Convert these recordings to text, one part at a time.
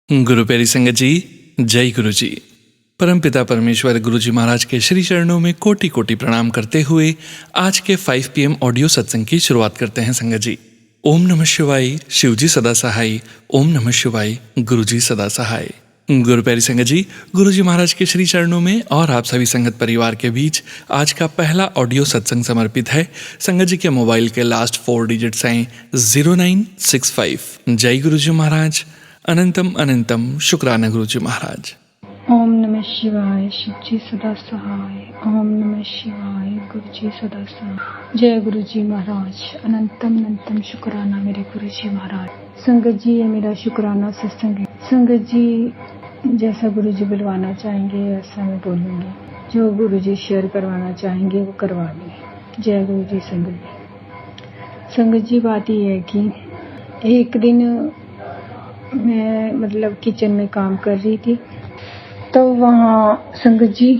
गुरु प्यारी संगत जी, जय गुरु जी। परमपिता परमेश्वर गुरु जी महाराज के श्री चरणों में कोटि कोटि प्रणाम करते हुए आज के 5 PM ऑडियो सत्संग की शुरुआत करते हैं संगत जी। ओम नमः शिवाय, शिव जी सदा सहाय। ओम नमः शिवाय, गुरु जी सदा सहाय। गुरु प्यारी संगत जी, गुरु जी महाराज के श्री चरणों में और आप सभी संगत परिवार के बीच आज का पहला ऑडियो सत्संग समर्पित है। संगत जी के मोबाइल के लास्ट 4 डिजिट्स हैं 0965। जय गुरु जी महाराज, अनंतम अनंतम शुक्राना गुरु जी महाराज। ओम नमः शिवाय, शिव जी सदा सहाय। ओम नमः शिवाय, गुरु जी सदा सहाय। जय गुरु जी महाराज, अनंतम अनंतम शुक्राना मेरे गुरु जी महाराज। संगत जी, ये मेरा शुक्राना सत्संग है। संगत जी, जैसा गुरु जी बुलवाना चाहेंगे वैसा मैं बोलूँगी, जो गुरु जी शेयर करवाना चाहेंगे वो करवा दें। जय गुरु जी। संगत जी, बात ये है कि एक दिन मैं किचन में काम कर रही थी, तो वहाँ संगत जी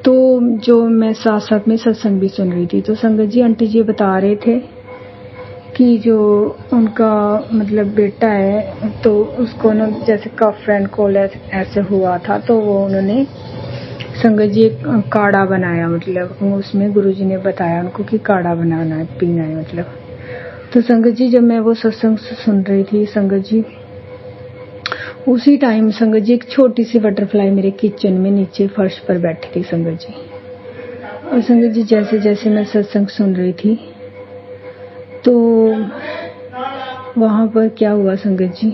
तो जो मैं साथ साथ में सत्संग भी सुन रही थी, तो संगत जी आंटी जी बता रहे थे कि जो उनका बेटा है, तो उसको ना जैसे कफ एंड कोल्ड ऐसे हुआ था, तो वो उन्होंने संगत जी एक काढ़ा बनाया। उसमें गुरुजी ने बताया उनको कि काढ़ा बनाना है, पीना है। तो संगत जी, जब मैं वो सत्संग सुन रही थी संगत जी, उसी टाइम संगत जी एक छोटी सी बटरफ्लाई मेरे किचन में नीचे फर्श पर बैठी थी संगत जी। और संगत जी, जैसे जैसे मैं सत्संग सुन रही थी, तो वहाँ पर क्या हुआ संगत जी,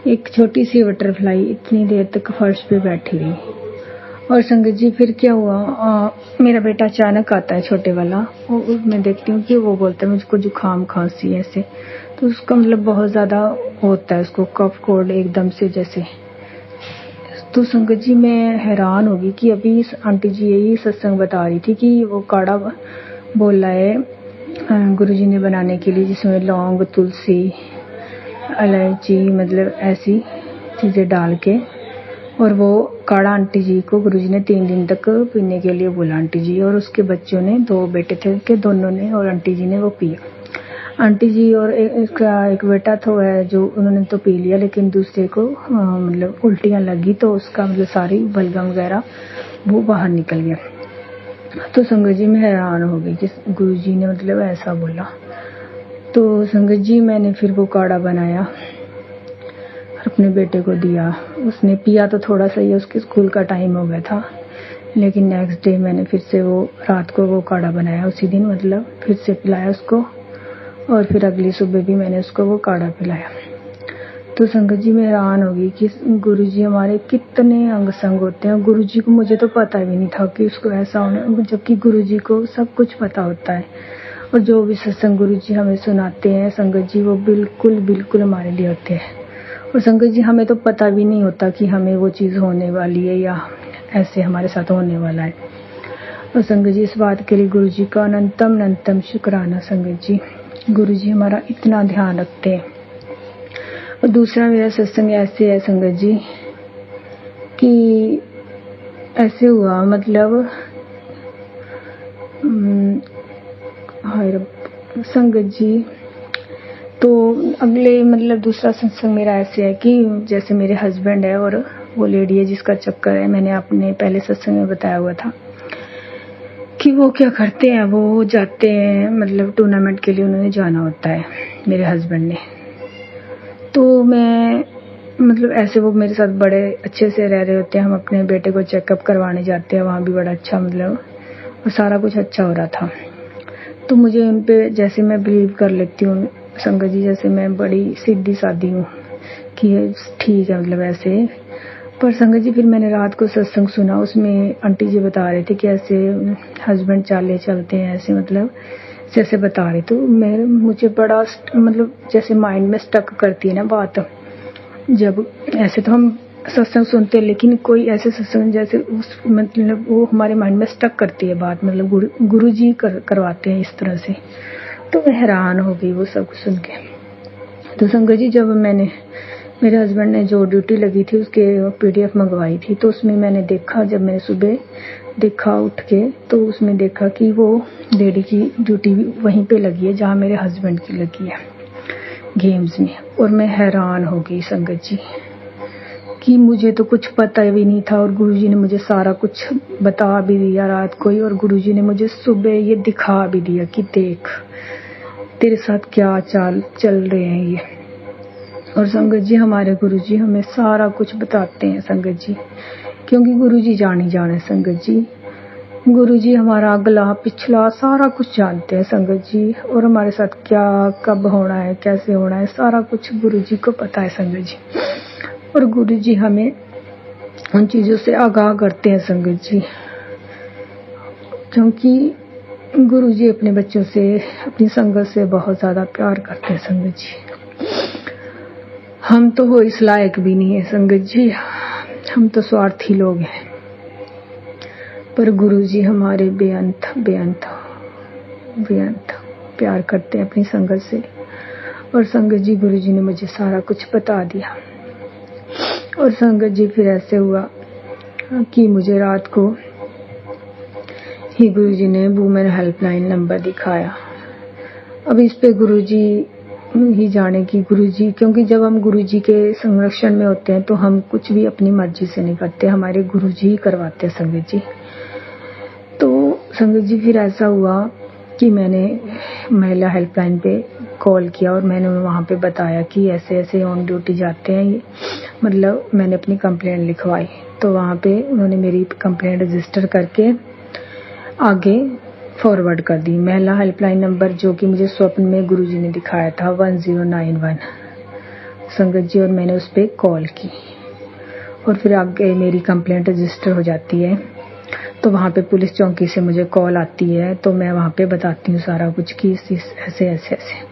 एक छोटी सी बटरफ्लाई इतनी देर तक फर्श पे बैठी रही। और संगत जी फिर क्या हुआ, मेरा बेटा अचानक आता है, छोटे वाला, और मैं देखती हूँ कि वो बोलता है मुझको जुकाम खांसी ऐसे, तो उसका बहुत ज़्यादा होता है, उसको कफ कोल्ड एकदम से जैसे। तो संगत जी, मैं हैरान होगी कि अभी आंटी जी यही सत्संग बता रही थी कि वो काढ़ा बोला है गुरुजी ने बनाने के लिए, जिसमें लौंग, तुलसी, इलायची ऐसी चीज़ें डाल के, और वो काढ़ा आंटी जी को गुरुजी ने 3 दिन तक पीने के लिए बोला आंटी जी। और उसके बच्चों ने, 2 बेटे थे कि दोनों ने और आंटी जी ने वो पिया। आंटी जी और एक बेटा तो है जो उन्होंने तो पी लिया, लेकिन दूसरे को उल्टियाँ लगी, तो उसका सारी बलगम वगैरह वो बाहर निकल गया। तो संगत जी मैं हैरान हो गई कि गुरुजी ने ऐसा बोला। तो संगत जी, मैंने फिर वो काढ़ा बनाया, अपने बेटे को दिया। उसने पिया तो थोड़ा सा ही, उसके स्कूल का टाइम हो गया था, लेकिन नेक्स्ट डे मैंने फिर से वो रात को वो काढ़ा बनाया, उसी दिन फिर से पिलाया उसको, और फिर अगली सुबह भी मैंने उसको वो काढ़ा पिलाया। तो संगत जी मैं हैरान होगी कि गुरुजी हमारे कितने अंग संग होते हैं। गुरुजी को मुझे तो पता भी नहीं था कि उसको ऐसा होना, जबकि गुरुजी को सब कुछ पता होता है। और जो भी सत्संग गुरुजी हमें सुनाते हैं संगत जी, वो बिल्कुल हमारे लिए होते हैं। और संगत जी, हमें तो पता भी नहीं होता कि हमें वो चीज़ होने वाली है या ऐसे हमारे साथ होने वाला है। और संगत जी, इस बात के लिए गुरुजी का अनंतम शुक्राना संगत जी। गुरुजी हमारा इतना ध्यान रखते हैं। और दूसरा मेरा सत्संग ऐसे है संगत जी कि ऐसे हुआ संगत जी, तो अगले दूसरा सत्संग मेरा ऐसे है कि जैसे मेरे हस्बैंड है और वो लेडी है जिसका चक्कर है, मैंने अपने पहले सत्संग में बताया हुआ था कि वो क्या करते हैं, वो जाते हैं टूर्नामेंट के लिए उन्होंने जाना होता है मेरे हस्बैंड ने। तो मैं ऐसे वो मेरे साथ बड़े अच्छे से रह रहे होते हैं, हम अपने बेटे को चेकअप करवाने जाते हैं, वहाँ भी बड़ा अच्छा और सारा कुछ अच्छा हो रहा था। तो मुझे उन पे जैसे मैं बिलीव कर लेती हूँ संगत जी, जैसे मैं बड़ी सीधी सादी हूँ कि ठीक है ऐसे। पर संगत जी, फिर मैंने रात को सत्संग सुना, उसमें आंटी जी बता रहे थे कि ऐसे हस्बैंड चलते हैं ऐसे जैसे बता रहे। तो मुझे बड़ा जैसे माइंड में स्टक करती है ना बात, जब ऐसे तो हम सत्संग सुनते हैं, लेकिन कोई ऐसे सत्संग जैसे उस वो हमारे माइंड में स्टक करती है बात, गुरु जी करवाते हैं इस तरह से। तो मैं हैरान हो गई वो सब कुछ सुन के। तो संगत जी, जब मेरे हस्बैंड ने जो ड्यूटी लगी थी उसके PDF मंगवाई थी, तो उसमें मैंने देखा, जब मैंने सुबह देखा उठ के, तो उसमें देखा कि वो लेडी की ड्यूटी वहीं पे लगी है जहाँ मेरे हस्बैंड की लगी है। गेम्स में। और मैं हैरान हो गई संगत जी कि मुझे तो कुछ पता भी नहीं था और गुरुजी ने मुझे सारा कुछ बता भी दिया रात को ही, और गुरुजी ने मुझे सुबह ये दिखा भी दिया कि देख तेरे साथ क्या चल रहे हैं ये। और संगत जी हमारे गुरुजी हमें सारा कुछ बताते हैं संगत जी, क्योंकि गुरुजी जान ही जाने संगत जी। गुरुजी हमारा अगला पिछला सारा कुछ जानते हैं संगत जी, और हमारे साथ क्या कब होना है कैसे होना है सारा कुछ गुरुजी को पता है संगत जी। और गुरुजी हमें उन चीजों से आगाह करते हैं संगत जी, क्योंकि गुरुजी अपने बच्चों से अपनी संगत से बहुत ज्यादा प्यार करते हैं संगत जी। हम तो वो इस लायक भी नहीं है संगत जी, हम तो स्वार्थी लोग हैं, पर गुरुजी हमारे बेअंत बेअंत बेअंत प्यार करते हैं अपनी संगत से। और संगत जी गुरुजी ने मुझे सारा कुछ बता दिया। और संगत जी फिर ऐसे हुआ कि मुझे रात को ही गुरुजी ने वुमेन हेल्पलाइन नंबर दिखाया। अब इस पे गुरुजी ही जाने की गुरुजी, क्योंकि जब हम गुरुजी के संरक्षण में होते हैं तो हम कुछ भी अपनी मर्जी से नहीं करते, हमारे गुरुजी ही करवाते हैं संगत जी। तो संगत जी फिर ऐसा हुआ कि मैंने महिला हेल्पलाइन पे कॉल किया और मैंने वहाँ पे बताया कि ऐसे ऐसे ऑन ड्यूटी जाते हैं ये, मतलब मैंने अपनी कंप्लेंट लिखवाई। तो वहाँ पे उन्होंने मेरी कंप्लेंट रजिस्टर करके आगे फॉरवर्ड कर दी। महिला हेल्पलाइन नंबर जो कि मुझे स्वप्न में गुरुजी ने दिखाया था 1091 संगत जी, और मैंने उस पर कॉल की और फिर आगे मेरी कंप्लेंट रजिस्टर हो जाती है। तो वहाँ पे पुलिस चौकी से मुझे कॉल आती है, तो मैं वहाँ पे बताती हूँ सारा कुछ कि ऐसे ऐसे ऐसे।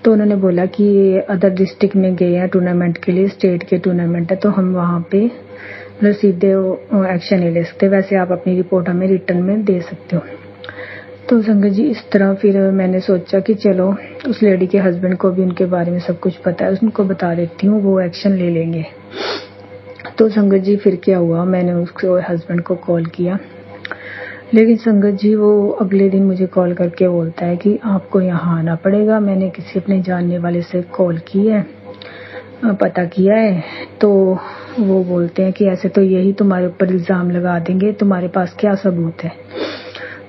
तो उन्होंने बोला कि ये अदर डिस्ट्रिक्ट में गए हैं टूर्नामेंट के लिए, स्टेट के टूर्नामेंट है, तो हम वहाँ पे सीधे एक्शन नहीं ले सकते, वैसे आप अपनी रिपोर्ट हमें रिटर्न में दे सकते हो। तो संगत जी इस तरह फिर मैंने सोचा कि चलो उस लेडी के हस्बैंड को भी उनके बारे में सब कुछ पता है, उनको बता देती हूँ, वो एक्शन ले लेंगे। तो संगत जी फिर क्या हुआ, मैंने उसके हस्बैंड को कॉल किया, लेकिन संगत जी वो अगले दिन मुझे कॉल करके बोलता है कि आपको यहाँ आना पड़ेगा। मैंने किसी अपने जानने वाले से कॉल की है, पता किया है, तो वो बोलते हैं कि ऐसे तो यही तुम्हारे ऊपर इल्जाम लगा देंगे, तुम्हारे पास क्या सबूत है।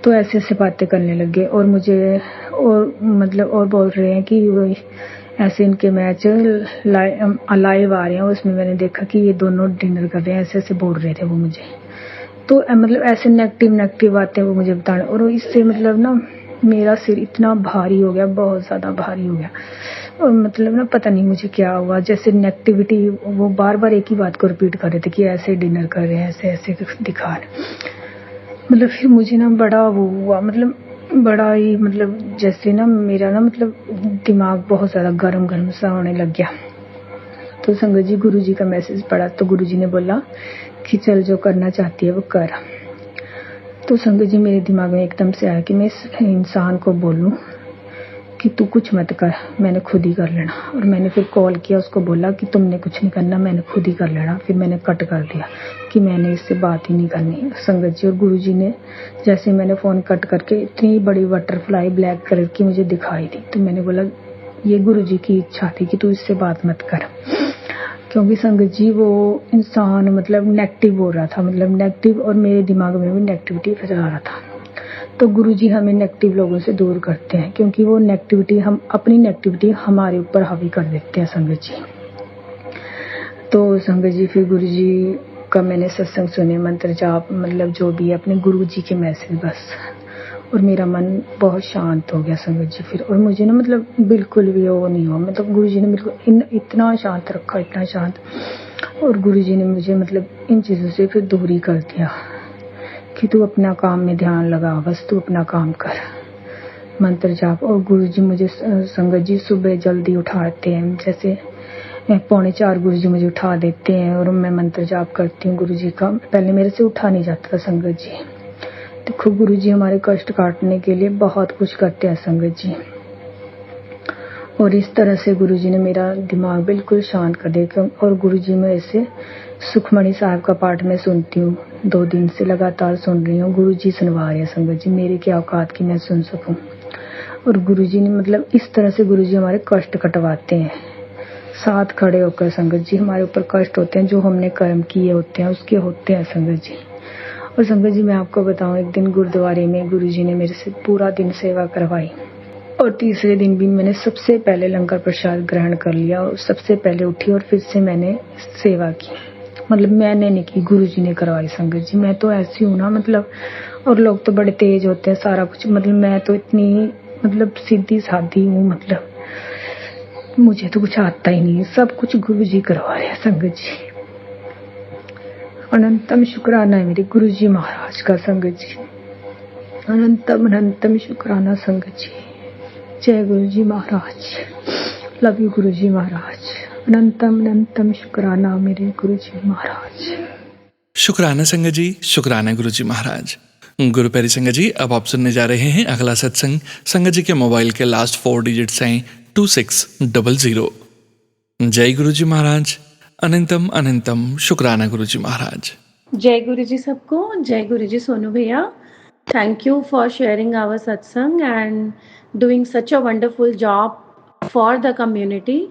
तो ऐसे ऐसे बातें करने लगे और मुझे और मतलब और बोल रहे हैं कि वो ऐसे इनके मैच लाइव आ रहे हैं, उसमें मैंने देखा कि ये दोनों डिनर कर रहे हैं, ऐसे ऐसे बोल रहे थे वो मुझे। तो मतलब ऐसे नेगेटिव बातें वो मुझे बताने, और इससे मतलब ना मेरा सिर इतना भारी हो गया, बहुत ज्यादा भारी हो गया। और मतलब ना पता नहीं मुझे क्या हुआ, जैसे नेगेटिविटी वो बार बार एक ही बात को रिपीट कर रहे थे कि ऐसे डिनर कर रहे हैं, ऐसे ऐसे दिखा रहे। मतलब फिर मुझे ना बड़ा वो हुआ, मतलब बड़ा ही मतलब जैसे ना मेरा ना मतलब दिमाग बहुत ज्यादा गर्म सा होने लग गया। तो संगत जी गुरुजी का मैसेज पढ़ा, तो गुरुजी ने बोला कि चल जो करना चाहती है वो कर। तो संगत जी मेरे दिमाग में एकदम से आया कि मैं इस इंसान को बोलूं कि तू कुछ मत कर, मैंने खुद ही कर लेना। और मैंने फिर कॉल किया, उसको बोला कि तुमने कुछ नहीं करना, मैंने खुद ही कर लेना। फिर मैंने कट कर दिया कि मैंने इससे बात ही नहीं करनी संगत जी। और गुरुजी ने जैसे मैंने फोन कट करके इतनी बड़ी बटरफ्लाई ब्लैक कलर की मुझे दिखाई दी, तो मैंने बोला ये गुरुजी की इच्छा थी कि तू इससे बात मत कर, क्योंकि संगत जी वो इंसान मतलब नेगेटिव बोल रहा था, मतलब नेगेटिव, और मेरे दिमाग में भी नेगेटिविटी फैला रहा था। तो गुरुजी हमें नेगेटिव लोगों से दूर करते हैं, क्योंकि वो नेगेटिविटी हम अपनी नेगेटिविटी हमारे ऊपर हावी कर देते हैं संगत जी। तो संगत जी फिर गुरुजी का मैंने सत्संग सुने, मंत्र जाप, मतलब जो भी है अपने गुरुजी के मैसेज बस, और मेरा मन बहुत शांत हो गया संगत जी फिर। और मुझे ना मतलब बिल्कुल भी वो नहीं हुआ, मतलब गुरुजी ने बिल्कुल इतना शांत रखा, इतना शांत। और गुरुजी ने मुझे मतलब इन चीजों से फिर दूरी कर दिया कि तू अपना काम में ध्यान लगा, बस तू अपना काम कर, मंत्र जाप। और गुरुजी मुझे संगत जी सुबह जल्दी उठाते हैं, जैसे 3:45 गुरुजी मुझे उठा देते हैं और मैं मंत्र जाप करती हूँ गुरुजी का। पहले मेरे से उठा नहीं जाता था संगत जी। देखो गुरुजी हमारे कष्ट काटने के लिए बहुत कुछ करते हैं संगत जी। और इस तरह से गुरुजी ने मेरा दिमाग बिल्कुल शांत कर दिया। और गुरुजी में ऐसे सुखमणि साहब का पाठ मैं सुनती हूँ, 2 दिन से लगातार सुन रही हूँ। गुरुजी सुनवा रहे हैं संगत जी, मेरे क्या औकात की मैं सुन सकूं। और गुरुजी ने मतलब इस तरह से गुरुजी हमारे कष्ट कटवाते हैं, साथ खड़े होकर संगत जी। हमारे ऊपर कष्ट होते हैं जो हमने कर्म किए होते हैं उसके होते हैं संगत जी। और संगत जी मैं आपको बताऊं, एक दिन गुरुद्वारे में गुरुजी ने मेरे से पूरा दिन सेवा करवाई और तीसरे दिन भी मैंने सबसे पहले लंगर प्रसाद ग्रहण कर लिया और सबसे पहले उठी और फिर से मैंने सेवा की। मतलब मैंने नहीं की, गुरुजी ने करवाई संगत जी। मैं तो ऐसी हूँ ना मतलब, और लोग तो बड़े तेज होते हैं सारा कुछ, मतलब मैं तो इतनी मतलब सीधी सादी हूँ, मतलब मुझे तो कुछ आता ही नहीं है, सब कुछ गुरुजी करवा रहे हैं संगत जी। अनंतम शुक्राना है मेरे गुरुजी महाराज का संगत जी, अनंतम अनंतम शुक्राना संगत जी। जय गुरुजी महाराज, लव यू गुरुजी महाराज, अनंतम अनंतम शुक्राना मेरे गुरुजी महाराज। शुक्राना संगत जी, शुक्राना गुरुजी महाराज। गुरु प्यारी संगत जी, अब आप सुनने जा रहे हैं अगला सत्संग। संगत जी के मोबाइल के लास्ट 4 डिजिट्स हैं 2600। जय गुरुजी महाराज, अनंतम अनंतम शुक्राना गुरुजी महाराज। जय गुरु जी सबको, जय गुरु जी सोनू भैया। Thank you for sharing our satsang and doing such a wonderful job for the community.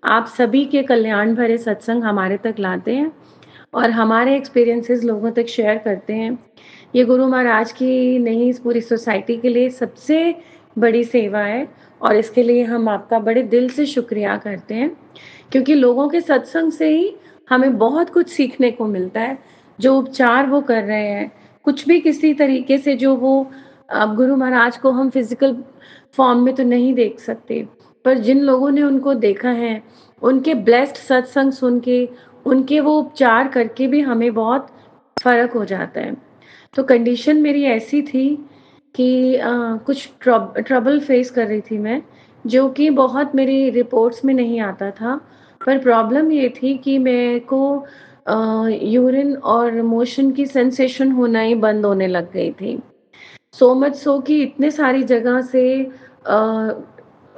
आप सभी के कल्याण भरे सत्संग हमारे तक लाते हैं और हमारे एक्सपीरियंसेस लोगों तक शेयर करते हैं। ये गुरु महाराज की नहीं, इस पूरी सोसाइटी के लिए सबसे बड़ी सेवा है और इसके लिए हम आपका बड़े दिल से शुक्रिया करते हैं, क्योंकि लोगों के सत्संग से ही हमें बहुत कुछ सीखने को मिलता है। जो उपचार वो कर रहे हैं, कुछ भी किसी तरीके से जो वो, अब गुरु महाराज को हम फिजिकल फॉर्म में तो नहीं देख सकते, पर जिन लोगों ने उनको देखा है, उनके ब्लेस्ड सत्संग सुन के, उनके वो उपचार करके भी हमें बहुत फर्क हो जाता है। तो कंडीशन मेरी ऐसी थी कि कुछ ट्रबल फेस कर रही थी मैं, जो कि बहुत मेरी रिपोर्ट्स में नहीं आता था। पर प्रॉब्लम ये थी कि मेरे को यूरिन और मोशन की सेंसेशन होना ही बंद होने लग गई थी। सो मच सो कि इतने सारी जगह से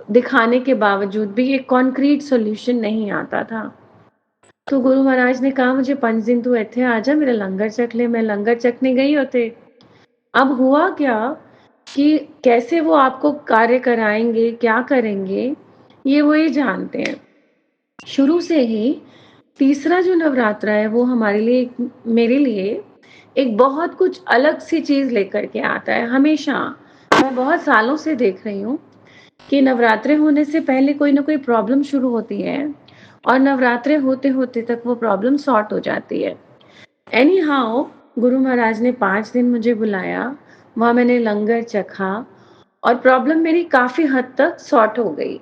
दिखाने के बावजूद भी एक कॉन्क्रीट सॉल्यूशन नहीं आता था। तो गुरु महाराज ने कहा मुझे 5 दिन तू इत्थे आ जा, मेरा लंगर चख ले। मैं लंगर चखने गई होते। अब हुआ क्या कि कैसे वो आपको कार्य कराएंगे, क्या करेंगे, ये वो ही जानते हैं। शुरू से ही तीसरा जो नवरात्रा है वो हमारे लिए, मेरे लिए एक बहुत कुछ अलग सी चीज लेकर के आता है। हमेशा मैं बहुत सालों से देख रही हूँ कि नवरात्रे होने से पहले कोई ना कोई प्रॉब्लम शुरू होती है और नवरात्रे होते होते तक वो प्रॉब्लम सॉर्ट हो जाती है। एनी हाउ गुरु महाराज ने 5 दिन मुझे बुलाया, वहां मैंने लंगर चखा और प्रॉब्लम मेरी काफी हद तक सॉर्ट हो गई,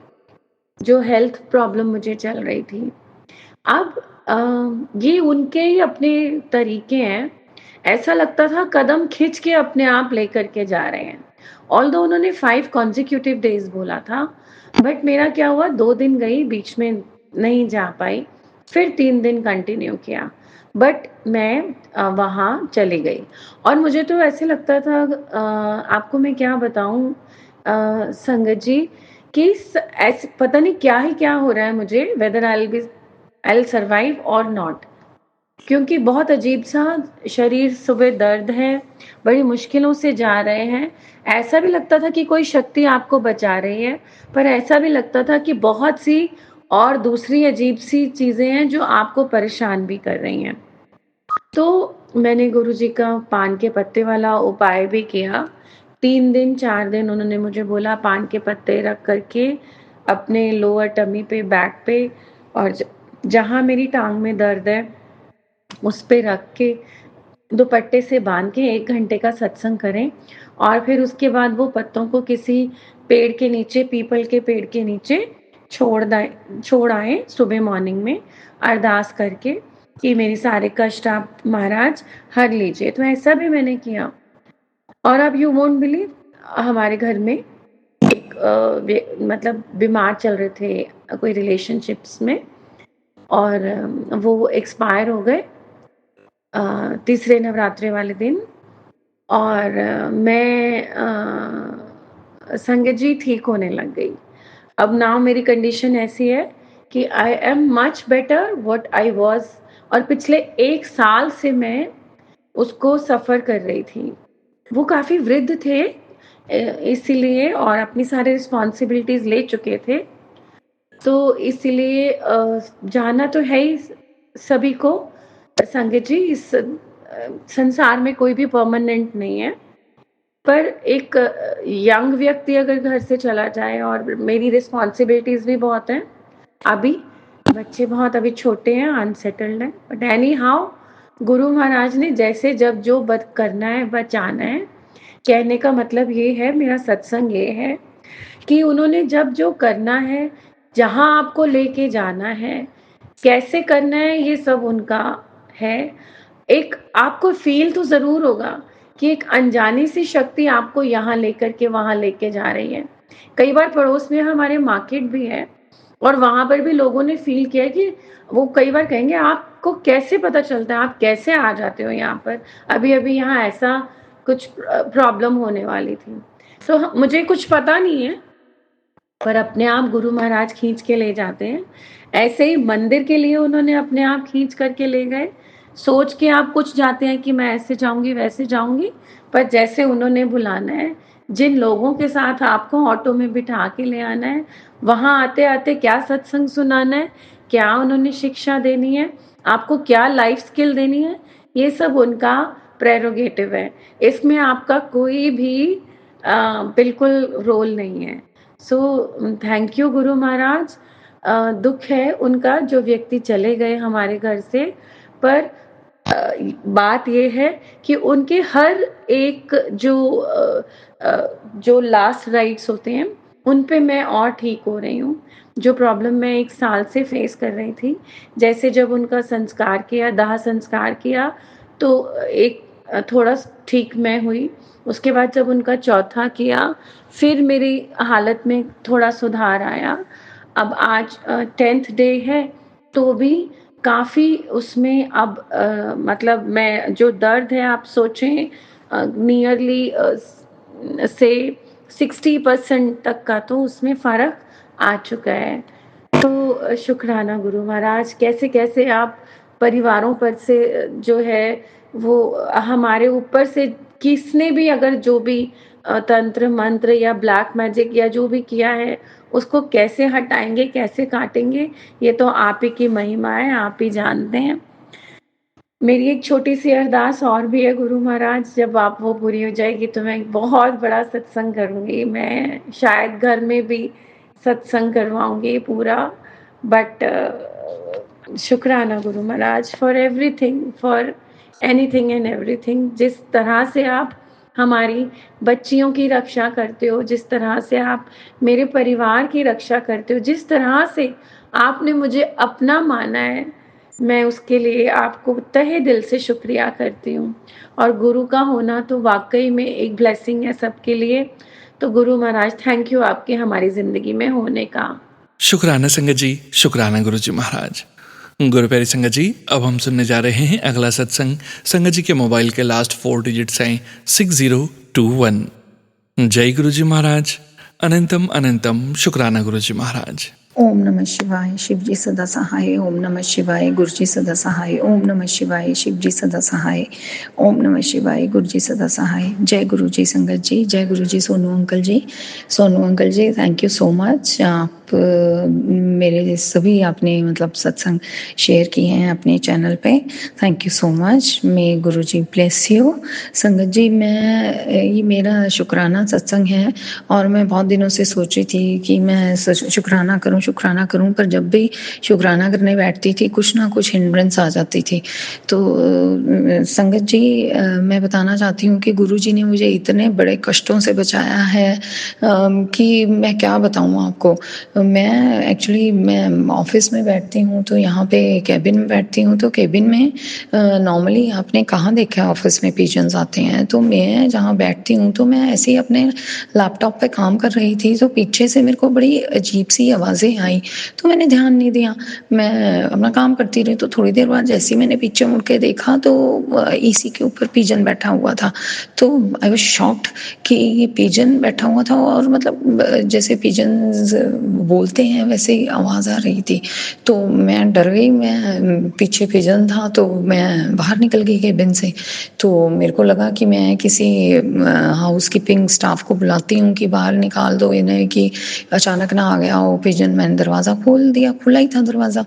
जो हेल्थ प्रॉब्लम मुझे चल रही थी। अब ये उनके ही अपने तरीके हैं। ऐसा लगता था कदम खींच के अपने आप लेकर के जा रहे हैं। ऑल्दो उन्होंने 5 कॉन्जिक्यूटिव डेज बोला था, बट मेरा क्या हुआ, 2 दिन गई, बीच में नहीं जा पाई, फिर 3 दिन कंटिन्यू किया, बट मैं वहाँ चली गई। और मुझे तो ऐसे लगता था, आपको मैं क्या बताऊँ संगत जी, कि ऐसे पता नहीं क्या ही क्या हो रहा है मुझे, वेदर आई विल सर्वाइव और नॉट, क्योंकि बहुत अजीब सा शरीर, सुबह दर्द है, बड़ी मुश्किलों से जा रहे हैं। ऐसा भी लगता था कि कोई शक्ति आपको बचा रही है, पर ऐसा भी लगता था कि बहुत सी और दूसरी अजीब सी चीजें हैं जो आपको परेशान भी कर रही हैं। तो मैंने गुरुजी का पान के पत्ते वाला उपाय भी किया। 3 दिन 4 दिन उन्होंने मुझे बोला पान के पत्ते रख करके अपने लोअर टमी पे, बैक पे, और जहाँ मेरी टांग में दर्द है उस पे रख के दुपट्टे से बांध के 1 घंटे का सत्संग करें और फिर उसके बाद वो पत्तों को किसी पेड़ के नीचे, पीपल के पेड़ के नीचे छोड़ आए सुबह मॉर्निंग में, अरदास करके कि मेरे सारे कष्ट आप महाराज हर लीजिए। तो ऐसा भी मैंने किया और अब यू वोंट बिलीव, हमारे घर में एक मतलब बीमार चल रहे थे कोई रिलेशनशिप्स में, और वो एक्सपायर हो गए तीसरे नवरात्रे वाले दिन। और मैं संगत जी ठीक होने लग गई। अब नाउ मेरी कंडीशन ऐसी है कि I am much better what I was, और पिछले 1 साल से मैं उसको सफ़र कर रही थी। वो काफ़ी वृद्ध थे, इसीलिए और अपनी सारी रिस्पॉन्सिबिलिटीज़ ले चुके थे, तो इसीलिए जाना तो है ही सभी को। संगत जी, इस संसार में कोई भी परमानेंट नहीं है। पर एक यंग व्यक्ति अगर घर से चला जाए, और मेरी रिस्पॉन्सिबिलिटीज़ भी बहुत हैं, अभी बच्चे बहुत अभी छोटे हैं, अनसेटल्ड हैं, but any how Guru Maharaj ने जैसे जब जो करना है बचाना है। कहने का मतलब ये है, मेरा सत्संग ये है कि उन्होंने जब जो करना है, जहाँ आपको लेके जाना है, कैसे करना है, ये सब उनका है। एक आपको फ़ील तो ज़रूर होगा कि एक अनजानी सी शक्ति आपको यहाँ लेकर के वहाँ लेके जा रही है। कई बार पड़ोस में हमारे मार्केट भी है, और वहाँ पर भी लोगों ने फ़ील किया कि वो कई बार कहेंगे, आपको कैसे पता चलता है, आप कैसे आ जाते हो यहाँ पर? अभी-अभी यहाँ ऐसा कुछ प्रॉब्लम होने वाली थी। सो मुझे कुछ पता नहीं है, पर अपने आप गुरु महाराज खींच के ले जाते हैं। ऐसे ही मंदिर के लिए उन्होंने अपने आप खींच करके ले गए। सोच के आप कुछ जाते हैं कि मैं ऐसे जाऊँगी, वैसे जाऊँगी, पर जैसे उन्होंने बुलाना है, जिन लोगों के साथ आपको ऑटो में बिठा के ले आना है, वहाँ आते-आते क्या सत्संग सुनाना है, क्या उन्होंने शिक्षा देनी है, आपको क्या लाइफ स्किल देनी है, ये सब उनका प्रेरोगेटिव है। इसमें आपका कोई भी बिल्कुल रोल नहीं है। So thank you Guru Maharaj. दुख है उनका, जो व्यक्ति चले गए हमारे घर से, पर बात ये है कि उनके हर एक जो लास्ट राइट्स होते हैं, उन पे मैं और ठीक हो रही हूँ। जो प्रॉब्लम मैं 1 साल से फेस कर रही थी, जैसे जब उनका संस्कार किया, दाह संस्कार किया, तो एक थोड़ा ठीक मैं हुई। उसके बाद जब उनका चौथा किया, फिर मेरी हालत में थोड़ा सुधार आया। अब आज 10th डे है, तो भी काफ़ी उसमें अब मतलब मैं जो दर्द है, आप सोचें नियरली से 60% तक का तो उसमें फ़र्क आ चुका है। तो शुक्राना गुरु महाराज, कैसे-कैसे आप परिवारों पर से जो है वो हमारे ऊपर से किसने भी अगर जो भी तंत्र मंत्र या ब्लैक मैजिक या जो भी किया है, उसको कैसे हटाएँगे, कैसे काटेंगे, ये तो आप ही की महिमा है, आप ही जानते हैं। मेरी एक छोटी-सी अरदास और भी है गुरु महाराज, जब आप वो पूरी हो जाएगी तो मैं एक बहुत बड़ा सत्संग करूँगी। मैं शायद घर में भी सत्संग करवाऊँगी पूरा, बट शुक्राना Guru Maharaj for everything, for anything and everything. जिस तरह से आप हमारी बच्चियों की रक्षा करते हो, जिस तरह से आप मेरे परिवार की रक्षा करते हो, जिस तरह से आपने मुझे अपना माना है, मैं उसके लिए आपको तहे दिल से शुक्रिया करती हूँ। और गुरु का होना तो वाक़ई में एक ब्लेसिंग है सबके लिए। तो गुरु महाराज, थैंक यू आपके हमारी ज़िंदगी में होने का। शुक्राना संगत जी, शुक्राना गुरु जी महाराज। गुरु प्यारी संगत जी, अब हम सुनने जा रहे हैं अगला सत्संग। संगत जी के मोबाइल के लास्ट 4 डिजिट्स हैं 6021। जय गुरु जी महाराज। अनंतम अनंतम शुक्राना गुरु जी महाराज। ओम नमः शिवाय, शिव जी सदा सहाय। ओम नमः शिवाय, गुरु जी सदा सहाय। ओम नमः शिवाय, शिव जी सदा सहाय। ओम नमः शिवाय, गुरु जी सदा सहाय। जय गुरु जी संगत जी, जय Guru ji Sonu uncle ji. Sonu uncle ji, thank you so much. आप मेरे सभी आपने मतलब सत्संग शेयर किए हैं अपने चैनल पे, thank you so much. May Guru ji bless you. संगत जी, ये मेरा शुक्राना सत्संग है, और मैं बहुत दिनों से सोच रही थी कि मैं शुक्राना करूं, पर जब भी शुक्राना करने बैठती थी, कुछ ना कुछ हिंड्रेंस आ जाती थी। तो संगत जी, मैं बताना चाहती हूँ कि गुरु जी ने मुझे इतने बड़े कष्टों से बचाया है कि मैं क्या बताऊँ आपको। मैं एक्चुअली ऑफिस में बैठती हूँ, तो यहाँ पे कैबिन में बैठती हूँ, तो कैबिन में नॉर्मली आपने कहाँ देखा है ऑफिस में पिजन्स आते हैं, तो मैं जहाँ बैठती हूँ, तो मैं ऐसे ही अपने लैपटॉप पे काम कर रही थी, तो पीछे से मेरे को बड़ी अजीब सी आवाज़ें आवाज़ें आई, तो मैंने ध्यान नहीं दिया। मैं अपना काम करती रही, तो थोड़ी देर बाद जैसे ही मैंने पीछे मुड़ के देखा तो एसी के ऊपर पिजन बैठा हुआ था। तो आई वाज़ शॉक्ड कि ये पिजन बैठा हुआ था और मतलब जैसे पिजन्स बोलते हैं वैसे ही आवाज़ आ रही थी। तो मैं डर गई, मैं पीछे पिजन था तो मैं बाहर निकल गई केबिन से। तो मेरे को लगा कि मैं किसी हाउसकीपिंग स्टाफ को बुलाती हूँ कि बाहर निकाल दो इन्हें, कि अचानक ना आ गया हो पिजन। मैंने दरवाज़ा खोल दिया, खुला ही था दरवाज़ा।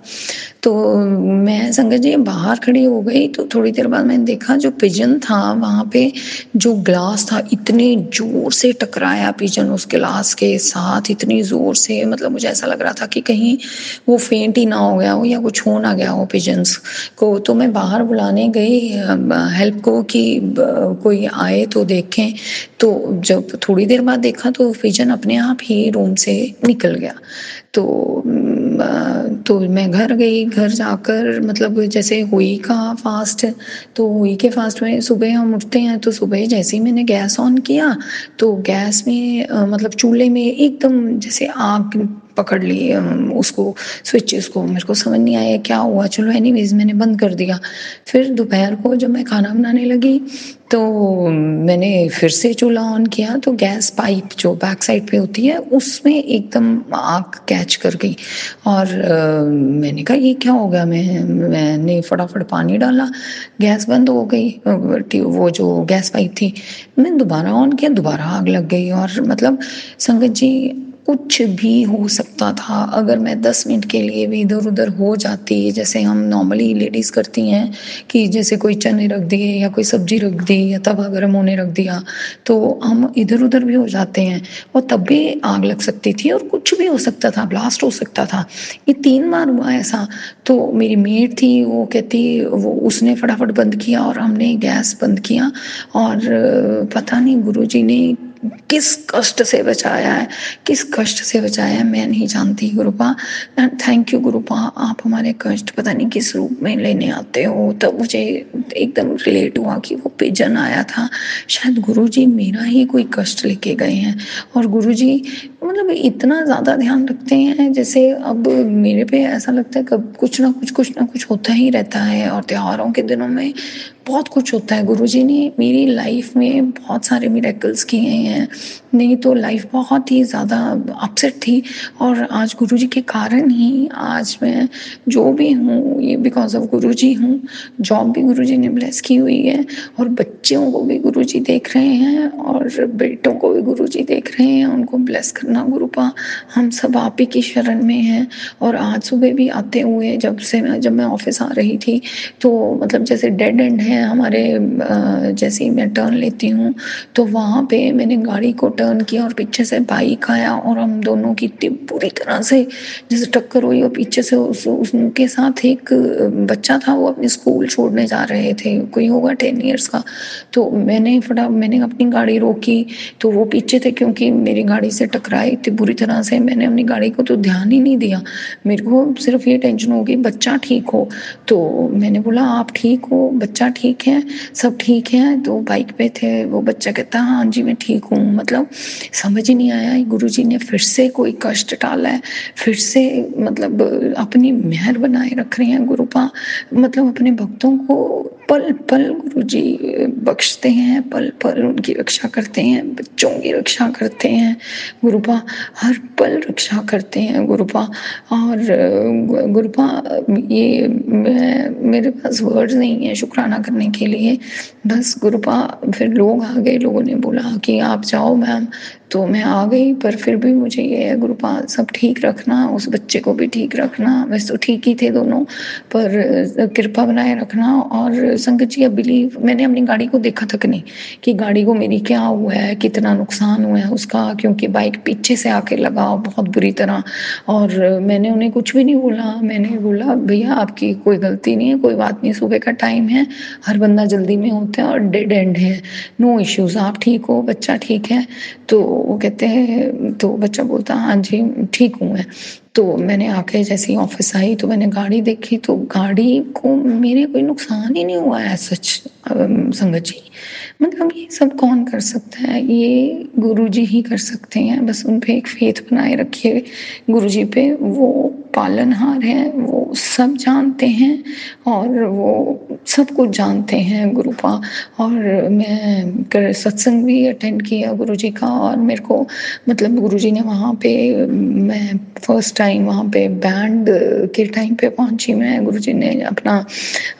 तो मैं संगत जी बाहर खड़ी हो गई, तो थोड़ी देर बाद मैंने देखा जो पिजन था वहाँ पे जो ग्लास था, इतने ज़ोर से टकराया पिजन उस ग्लास के साथ, इतनी ज़ोर से, मतलब मुझे ऐसा लग रहा था कि कहीं वो फेंट ही ना हो गया हो या कुछ हो ना गया हो पिजन्स को। तो मैं बाहर बुलाने गई हेल्प को कि कोई आए तो देखें। तो जब थोड़ी देर बाद देखा तो पिजन अपने आप ही रूम से निकल गया। तो मैं घर गई, घर जाकर मतलब जैसे हुई का फास्ट, तो हुई के फास्ट में सुबह हम उठते हैं, तो सुबह जैसे ही मैंने गैस ऑन किया तो गैस में मतलब चूल्हे में एकदम जैसे आग पकड़ ली, उसको स्विचेस को, मेरे को समझ नहीं आया क्या हुआ। चलो एनीवेज मैंने बंद कर दिया। फिर दोपहर को जब मैं खाना बनाने लगी तो मैंने फिर से चूल्हा ऑन किया, तो गैस पाइप जो बैक साइड पे होती है उसमें एकदम आग कैच कर गई। और मैंने कहा ये क्या हो गया। मैंने फटाफट पानी डाला, गैस बंद हो गई। वो जो गैस पाइप थी, मैंने दोबारा ऑन किया, दोबारा आग लग गई। और मतलब संगत जी कुछ भी हो सकता था। अगर मैं 10 मिनट के लिए भी इधर उधर हो जाती, जैसे हम नॉर्मली लेडीज़ करती हैं कि जैसे कोई चने रख दिए या कोई सब्जी रख दी या तवा गर्म होने रख दिया, तो हम इधर उधर भी हो जाते हैं और तब भी आग लग सकती थी और कुछ भी हो सकता था, ब्लास्ट हो सकता था। ये 3 बार हुआ ऐसा। तो मेरी मेड थी, वो कहती, वो उसने फटाफट बंद किया और हमने गैस बंद किया। और पता नहीं गुरुजी ने किस कष्ट से बचाया है, किस कष्ट से बचाया है मैं नहीं जानती गुरुपा। थैंक यू गुरुपा, आप हमारे कष्ट पता नहीं किस रूप में लेने आते हो। तब मुझे एकदम रिलेट हुआ कि वो पिजन आया था, शायद गुरुजी मेरा ही कोई कष्ट लेके गए हैं। और गुरुजी मतलब इतना ज़्यादा ध्यान रखते हैं, जैसे अब मेरे पे ऐसा लगता है कब कुछ ना कुछ होता ही रहता है। और त्योहारों के दिनों में बहुत कुछ होता है। गुरुजी ने मेरी लाइफ में बहुत सारे मिरेकल्स किए हैं, नहीं तो लाइफ बहुत ही ज़्यादा अपसेट थी। और आज गुरुजी के कारण ही आज मैं जो भी हूँ ये बिकॉज ऑफ गुरुजी हूँ। जॉब भी गुरुजी ने ब्लेस की हुई है और बच्चों को भी गुरुजी देख रहे हैं और बेटों को भी गुरुजी देख रहे हैं। उनको ब्लेस करना गुरुपा, हम सब आप ही की शरण में हैं। और आज सुबह भी आते हुए जब मैं ऑफिस आ रही थी, तो मतलब जैसे डेड एंड है हमारे, जैसे ही मैं टर्न लेती हूँ तो वहाँ पे मैंने गाड़ी को टर्न किया और पीछे से बाइक आया और हम दोनों की इतनी बुरी तरह से जैसे टक्कर हुई। और पीछे से उनके साथ एक बच्चा था, वो अपने स्कूल छोड़ने जा रहे थे, कोई होगा 10 ईयर्स का। तो मैंने अपनी गाड़ी रोकी, तो वो पीछे थे, क्योंकि मेरी गाड़ी से टकराए इतनी बुरी तरह से। मैंने अपनी गाड़ी को तो ध्यान ही नहीं दिया, मेरे को सिर्फ ये टेंशन होगी बच्चा ठीक हो। तो मैंने बोला आप ठीक हो, बच्चा ठीक है, सब ठीक है। तो बाइक पे थे, वो बच्चा कहता हाँ जी मैं ठीक हूँ। मतलब समझ ही नहीं आया, गुरुजी ने फिर से कोई कष्ट टाला है, फिर से मतलब अपनी मेहर बनाए रख रहे हैं गुरुपा। मतलब अपने भक्तों को पल पल गुरुजी बख्शते हैं, पल पल उनकी रक्षा करते हैं, बच्चों की रक्षा करते हैं गुरुपा, हर पल रक्षा करते हैं गुरुपा। और गुरुपा ये मेरे पास वर्ड्स नहीं है शुक्राना करने के लिए, बस गुरुपा। फिर लोग आ गए, लोगों ने बोला कि आप जाओ मैम, तो मैं आ गई। पर फिर भी मुझे ये है गुरुपा सब ठीक रखना, उस बच्चे को भी ठीक रखना। वैसे तो ठीक ही थे दोनों, पर कृपा बनाए रखना। और संगत जी बिलीव, मैंने अपनी गाड़ी को देखा तक नहीं कि गाड़ी को मेरी क्या हुआ है, कितना नुकसान हुआ है उसका, क्योंकि बाइक पीछे से आके लगा बहुत बुरी तरह। और मैंने उन्हें कुछ भी नहीं बोला, मैंने बोला भैया आपकी कोई गलती नहीं है, कोई बात नहीं, सुबह का टाइम है, हर बंदा जल्दी में होता है और डेड एंड है, नो इश्यूज, आप ठीक हो, बच्चा ठीक है। तो वो कहते हैं, तो बच्चा बोलता हाँ जी ठीक हूँ मैं। तो मैंने आके जैसे ही ऑफिस आई तो मैंने गाड़ी देखी, तो गाड़ी को मेरे कोई नुकसान ही नहीं हुआ है सच। संगत जी, मतलब ये सब कौन कर सकता है? ये गुरुजी ही कर सकते हैं। बस उन पे एक फेथ बनाए रखिए गुरुजी पे। वो पालनहार हैं, वो सब जानते हैं और वो सब कुछ जानते हैं गुरुपा। और मैं सत्संग भी अटेंड किया गुरुजी का, और मेरे को मतलब गुरुजी ने वहाँ पे, मैं फर्स्ट टाइम वहाँ पे बैंड के टाइम पे पहुँची मैं। गुरुजी ने अपना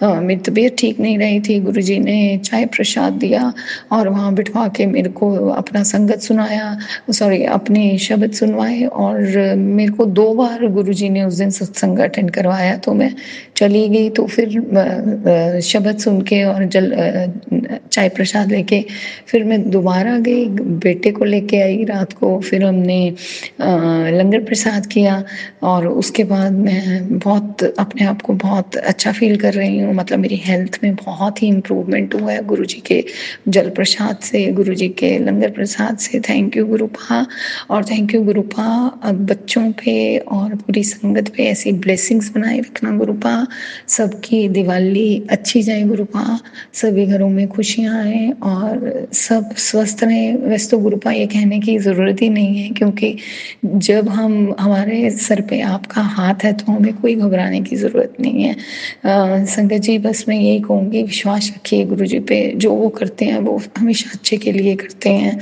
मेरी तबीयत ठीक नहीं रही थी, गुरुजी ने चाय प्रसाद दिया और वहाँ बिठवा के मेरे को अपना संगत सुनाया, सॉरी अपने शब्द सुनवाए। और मेरे को 2 बार गुरुजी ने उस दिन सत्संग अटेंड करवाया। तो मैं चली गई, तो फिर शब्द सुन के और चाय प्रसाद लेके फिर मैं दोबारा गई, बेटे को लेके आई रात को। फिर हमने लंगर प्रसाद किया और उसके बाद मैं बहुत अपने आप को बहुत अच्छा फील कर रही हूँ। मतलब मेरी हेल्थ में बहुत ही इम्प्रूवमेंट हुआ है गुरुजी के जल प्रसाद से, गुरुजी के लंगर प्रसाद से। थैंक यू गुरुपा, और थैंक यू गुरुपा। अब बच्चों पे और पूरी संगत पे ऐसी ब्लेसिंग्स बनाए रखना गुरुपा। सबकी दिवाली अच्छी जाए गुरुपा, सभी घरों में खुशियाँ आए और सब स्वस्थ रहें। वैसे तो गुरुपा ये कहने की ज़रूरत ही नहीं है, क्योंकि जब हमारे सर पे आपका हाथ है तो हमें कोई घबराने की ज़रूरत नहीं है। संगत जी, बस मैं यही कहूँगी, विश्वास रखिए गुरु जी पे। जो वो करते हैं वो हमेशा अच्छे के लिए करते हैं।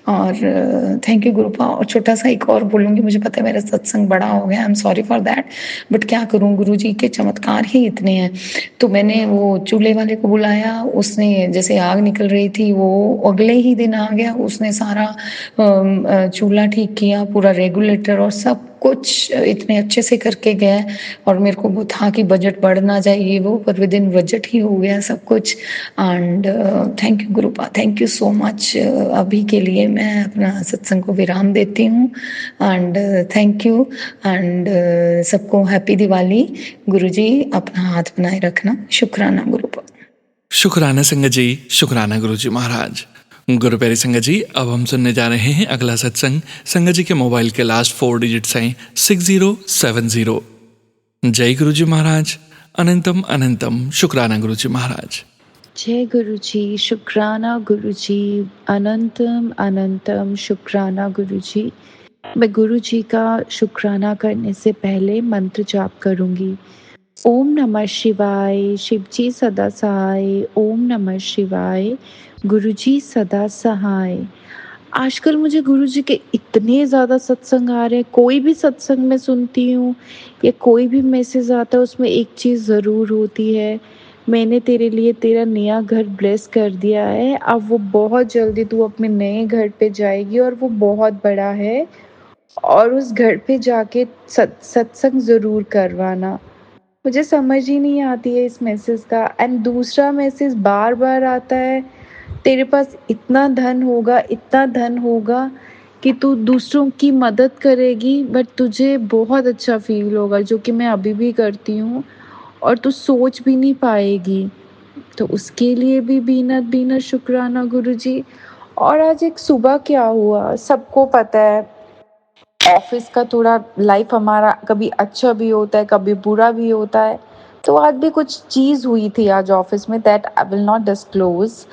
और थैंक यू गुरुपा। और छोटा सा एक और बोलूँगी, मुझे पता है मेरा सत्संग बड़ा हो गया, I am sorry for that, but क्या करूँ, गुरु जी के चमत्कार ही इतने हैं। तो मैंने वो चूल्हे वाले को बुलाया, उसने जैसे आग निकल रही थी, वो अगले ही दिन आ गया। उसने सारा चूल्हा ठीक किया, पूरा रेगुलेटर और सब कुछ इतने अच्छे से करके गया। और मेरे को वो था कि बजट बढ़ ना जाए ये वो, पर विद इन बजट ही हो गया सब कुछ। And thank you गुरुपा, thank you so much. अभी के लिए मैं अपना सत्संग को विराम देती हूँ। And thank you. एंड सबको हैप्पी दिवाली। गुरुजी अपना हाथ बनाए रखना। शुक्राना गुरुपा। शुक्राना संगत जी, शुक्राना गुरुजी महाराज। गुरु प्यारी संगत जी, अब हम सुनने जा रहे हैं अगला सत्संग। संगत जी के मोबाइल के लास्ट 4 डिजिट्स हैं 6070। जय गुरुजी महाराज, अनंतम अनंतम शुक्राना गुरुजी महाराज। जय गुरुजी, शुक्राना गुरुजी, अनंतम अनंतम शुक्राना गुरुजी। मैं गुरुजी का शुक्राना करने से पहले मंत्र जाप करूंगी। ओम नमः शिवाय, शिवजी सदा सहाय। ओम नमः शिवाय, गुरुजी सदा सहाय। आजकल मुझे गुरुजी के इतने ज़्यादा सत्संग आ रहे हैं, कोई भी सत्संग मैं सुनती हूँ या कोई भी मैसेज आता है, उसमें एक चीज़ ज़रूर होती है, मैंने तेरे लिए तेरा नया घर ब्लेस कर दिया है, अब वो बहुत जल्दी तू अपने नए घर पे जाएगी और वो बहुत बड़ा है, और उस घर पे जाके सत्संग ज़रूर करवाना। मुझे समझ ही नहीं आती है इस मैसेज का। एंड दूसरा मैसेज बार बार आता है, तेरे पास इतना धन होगा, इतना धन होगा कि तू दूसरों की मदद करेगी, बट तुझे बहुत अच्छा फील होगा, जो कि मैं अभी भी करती हूँ, और तू सोच भी नहीं पाएगी। तो उसके लिए भी बीनत बीनत शुक्राना गुरुजी। और आज एक सुबह क्या हुआ सबको पता है, ऑफिस का थोड़ा लाइफ हमारा कभी अच्छा भी होता है, कभी बुरा भी होता है। तो आज भी कुछ चीज़ हुई थी आज ऑफिस में, that I will not disclose.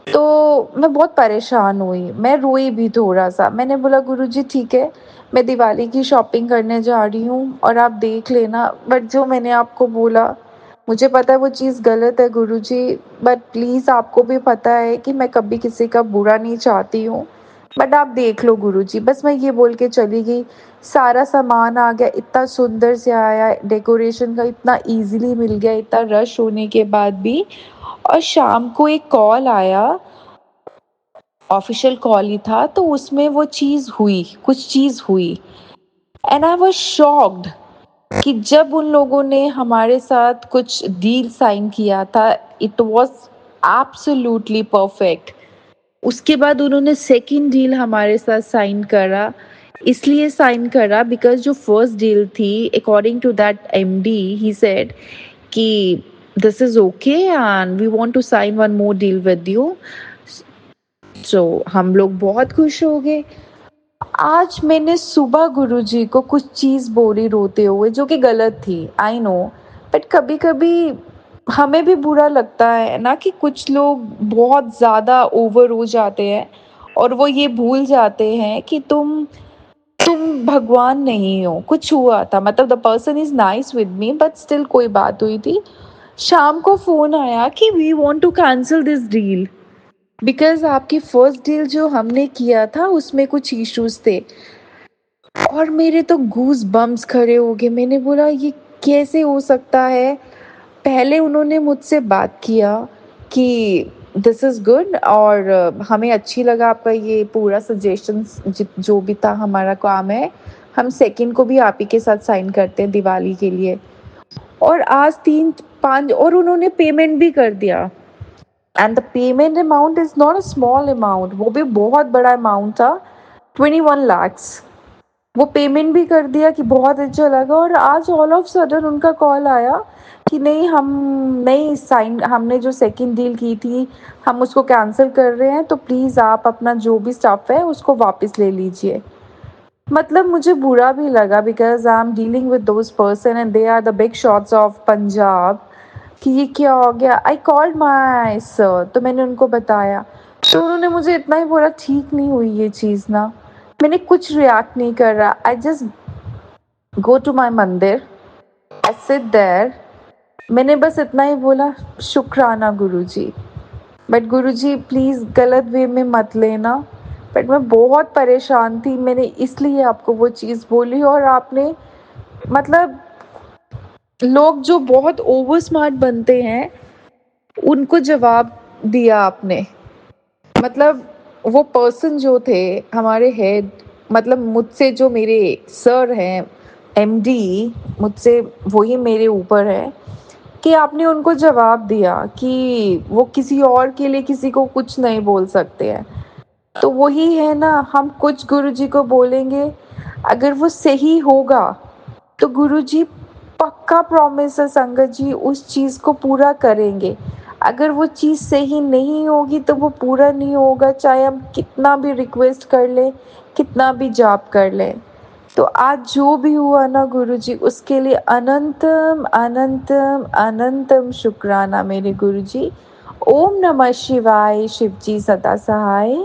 तो मैं बहुत परेशान हुई, मैं रोई भी थोड़ा सा। मैंने बोला गुरुजी ठीक है, मैं दिवाली की शॉपिंग करने जा रही हूँ और आप देख लेना, बट जो मैंने आपको बोला मुझे पता है वो चीज़ गलत है गुरुजी, बट प्लीज़ आपको भी पता है कि मैं कभी किसी का बुरा नहीं चाहती हूँ, बट आप देख लो गुरुजी। बस मैं ये बोल के चली गई। सारा सामान आ गया, इतना सुंदर से आया, डेकोरेशन का इतना इजीली मिल गया, इतना रश होने के बाद भी। और शाम को एक कॉल आया, ऑफिशियल कॉल ही था, तो उसमें वो चीज़ हुई, कुछ चीज़ हुई। एंड आई वाज शॉक्ड कि जब उन लोगों ने हमारे साथ कुछ डील साइन किया था, इट वाज एब्सोल्युटली परफेक्ट। उसके बाद उन्होंने सेकंड डील हमारे साथ साइन करा, इसलिए साइन करा बिकॉज जो फर्स्ट डील थी, according to that MD, he said कि this is okay and we want to sign one more deal with you. So हम लोग बहुत खुश हो गए। आज मैंने सुबह गुरुजी को कुछ चीज़ बोली रोते हुए, जो कि गलत थी, आई नो, बट कभी कभी हमें भी बुरा लगता है ना कि कुछ लोग बहुत ज़्यादा ओवर हो जाते हैं और वो ये भूल जाते हैं कि तुम भगवान नहीं हो। कुछ हुआ था, मतलब the person is nice with me but still कोई बात हुई थी। शाम को फोन आया कि we want to cancel this deal because आपकी फर्स्ट डील जो हमने किया था उसमें कुछ इश्यूज थे। और मेरे तो गूज बम्स खड़े हो गए। मैंने बोला ये कैसे हो सकता है। पहले उन्होंने मुझसे बात किया कि दिस इज़ गुड और हमें अच्छी लगा आपका ये पूरा सजेशन, जो भी था हमारा काम है, हम सेकंड को भी आप ही के साथ साइन करते हैं दिवाली के लिए। और आज 3-5 और उन्होंने पेमेंट भी कर दिया and the payment amount is not a small amount, वो भी बहुत बड़ा अमाउंट था, 21 lakhs। वो पेमेंट भी कर दिया कि बहुत अच्छा लगा। और आज ऑल ऑफ सडन उनका कॉल आया कि नहीं, हम नहीं साइन, हमने जो सेकंड डील की थी हम उसको कैंसिल कर रहे हैं, तो प्लीज़ आप अपना जो भी स्टफ है उसको वापस ले लीजिए। मतलब मुझे बुरा भी लगा because I am dealing with those person and they are the big shots of Punjab कि ये क्या हो गया। आई कॉल्ड माई सर, तो मैंने उनको बताया, तो उन्होंने मुझे इतना ही बोला ठीक नहीं हुई ये चीज़ ना। मैंने कुछ रिएक्ट नहीं कर रहा, I just go to my मंदिर, आई सिट देयर। मैंने बस इतना ही बोला शुक्राना गुरुजी, बट गुरुजी प्लीज़ गलत वे में मत लेना। बट मैं बहुत परेशान थी, मैंने इसलिए आपको वो चीज़ बोली। और आपने, मतलब लोग जो बहुत ओवर स्मार्ट बनते हैं उनको जवाब दिया आपने। मतलब वो पर्सन जो थे हमारे हेड, मतलब मुझसे जो मेरे सर हैं एमडी, मुझसे वही मेरे ऊपर है, कि आपने उनको जवाब दिया कि वो किसी और के लिए किसी को कुछ नहीं बोल सकते हैं। तो वही है ना, हम कुछ गुरुजी को बोलेंगे, अगर वो सही होगा तो गुरुजी पक्का प्रॉमिस है संगत जी उस चीज़ को पूरा करेंगे। अगर वो चीज़ सही नहीं होगी तो वो पूरा नहीं होगा, चाहे हम कितना भी रिक्वेस्ट कर लें, कितना भी जाप कर लें। तो आज जो भी हुआ ना गुरुजी, उसके लिए अनंतम अनंतम अनंतम शुक्राना मेरे गुरुजी। ओम नमः शिवाय, शिवजी सदा सहाय।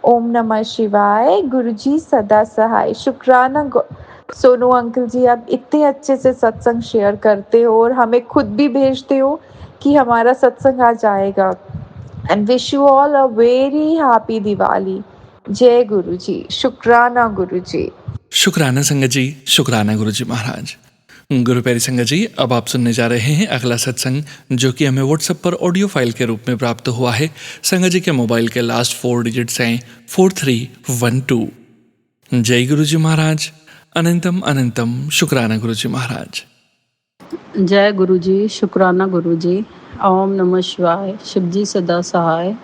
ओम नमः शिवाय, गुरुजी सदा सहाय। शुक्राना सोनू अंकल जी, आप इतने अच्छे से सत्संग शेयर करते हो और हमें खुद भी भेजते हो कि हमारा सत्संग आज आएगा। And wish you all a very happy Diwali. जय गुरु जी, शुक्राना गुरु जी। शुक्राना संगत जी, शुक्राना गुरु जी महाराज। गुरु प्यारी संगत जी, अब आप सुनने जा रहे हैं अगला सत्संग, जो कि हमें व्हाट्सएप पर ऑडियो फाइल के रूप में प्राप्त हुआ है। संगत जी के मोबाइल के लास्ट 4 डिजिट्स हैं 4312। जय गुरु जी महाराज। अनंतम अनंतम शुक्राना गुरु जी महाराज। जय गुरु जी, शुक्राना गुरु जी। ओम नमः शिवाय, शिवजी सदा सहाय।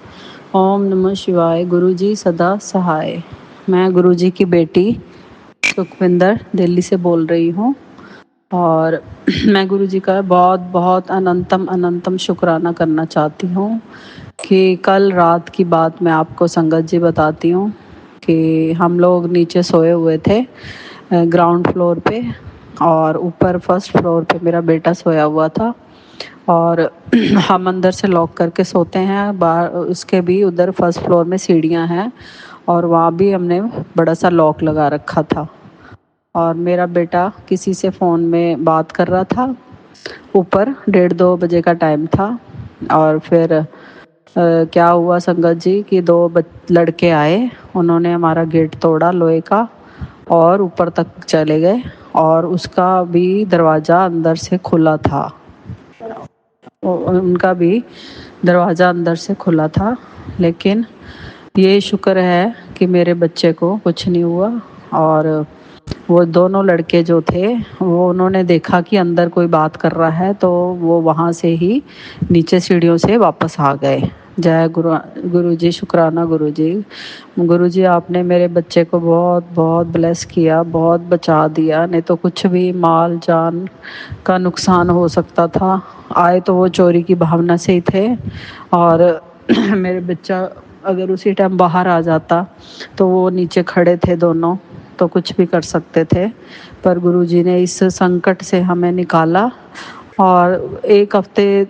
ओम नमः शिवाय, गुरु जी सदा सहाय। मैं गुरु जी की बेटी सुखविंदर दिल्ली से बोल रही हूँ और मैं गुरु जी का बहुत बहुत अनंतम अनंतम शुक्राना करना चाहती हूँ कि कल रात की बात मैं आपको संगत जी बताती हूँ कि हम लोग नीचे सोए हुए थे ग्राउंड फ्लोर पे और ऊपर फर्स्ट फ्लोर पे मेरा बेटा सोया हुआ था और हम अंदर से लॉक करके सोते हैं। बाहर उसके भी उधर फर्स्ट फ्लोर में सीढ़ियाँ हैं और वहाँ भी हमने बड़ा सा लॉक लगा रखा था। और मेरा बेटा किसी से फ़ोन में बात कर रहा था, ऊपर 1:30-2 बजे का टाइम था। और फिर क्या हुआ संगत जी कि 2 लड़के आए, उन्होंने हमारा गेट तोड़ा लोहे का और ऊपर तक चले गए और उसका भी दरवाज़ा अंदर से खुला था, उनका भी दरवाज़ा अंदर से खुला था। लेकिन ये शुक्र है कि मेरे बच्चे को कुछ नहीं हुआ। और वो दोनों लड़के जो थे वो उन्होंने देखा कि अंदर कोई बात कर रहा है तो वो वहाँ से ही नीचे सीढ़ियों से वापस आ गए। जय गुरु जी, शुक्राना गुरु जी। गुरु जी आपने मेरे बच्चे को बहुत बहुत ब्लेस किया, बहुत बचा दिया, नहीं तो कुछ भी माल जान का नुकसान हो सकता था। आए तो वो चोरी की भावना से ही थे और मेरे बच्चा अगर उसी टाइम बाहर आ जाता तो वो नीचे खड़े थे दोनों, तो कुछ भी कर सकते थे, पर गुरुजी ने इस संकट से हमें निकाला। और एक हफ्ते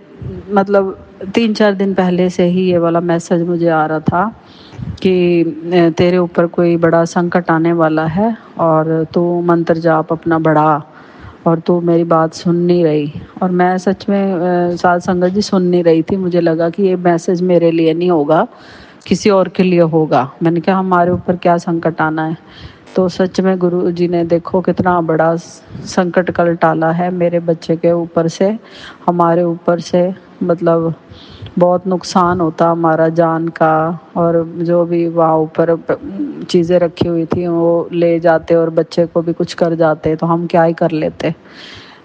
मतलब 3-4 दिन पहले से ही ये वाला मैसेज मुझे आ रहा था कि तेरे ऊपर कोई बड़ा संकट आने वाला है और तू मंत्र जाप अपना बढ़ा, और तू मेरी बात सुन नहीं रही। और मैं सच में साध संगत जी सुन नहीं रही थी। मुझे लगा कि ये मैसेज मेरे लिए नहीं होगा, किसी और के लिए होगा। मैंने कहा हमारे ऊपर क्या संकट आना है। तो सच में गुरु जी ने देखो कितना बड़ा संकट कल टाला है मेरे बच्चे के ऊपर से, हमारे ऊपर से। मतलब बहुत नुकसान होता हमारा जान का, और जो भी वहाँ ऊपर चीज़ें रखी हुई थी वो ले जाते और बच्चे को भी कुछ कर जाते, तो हम क्या ही कर लेते।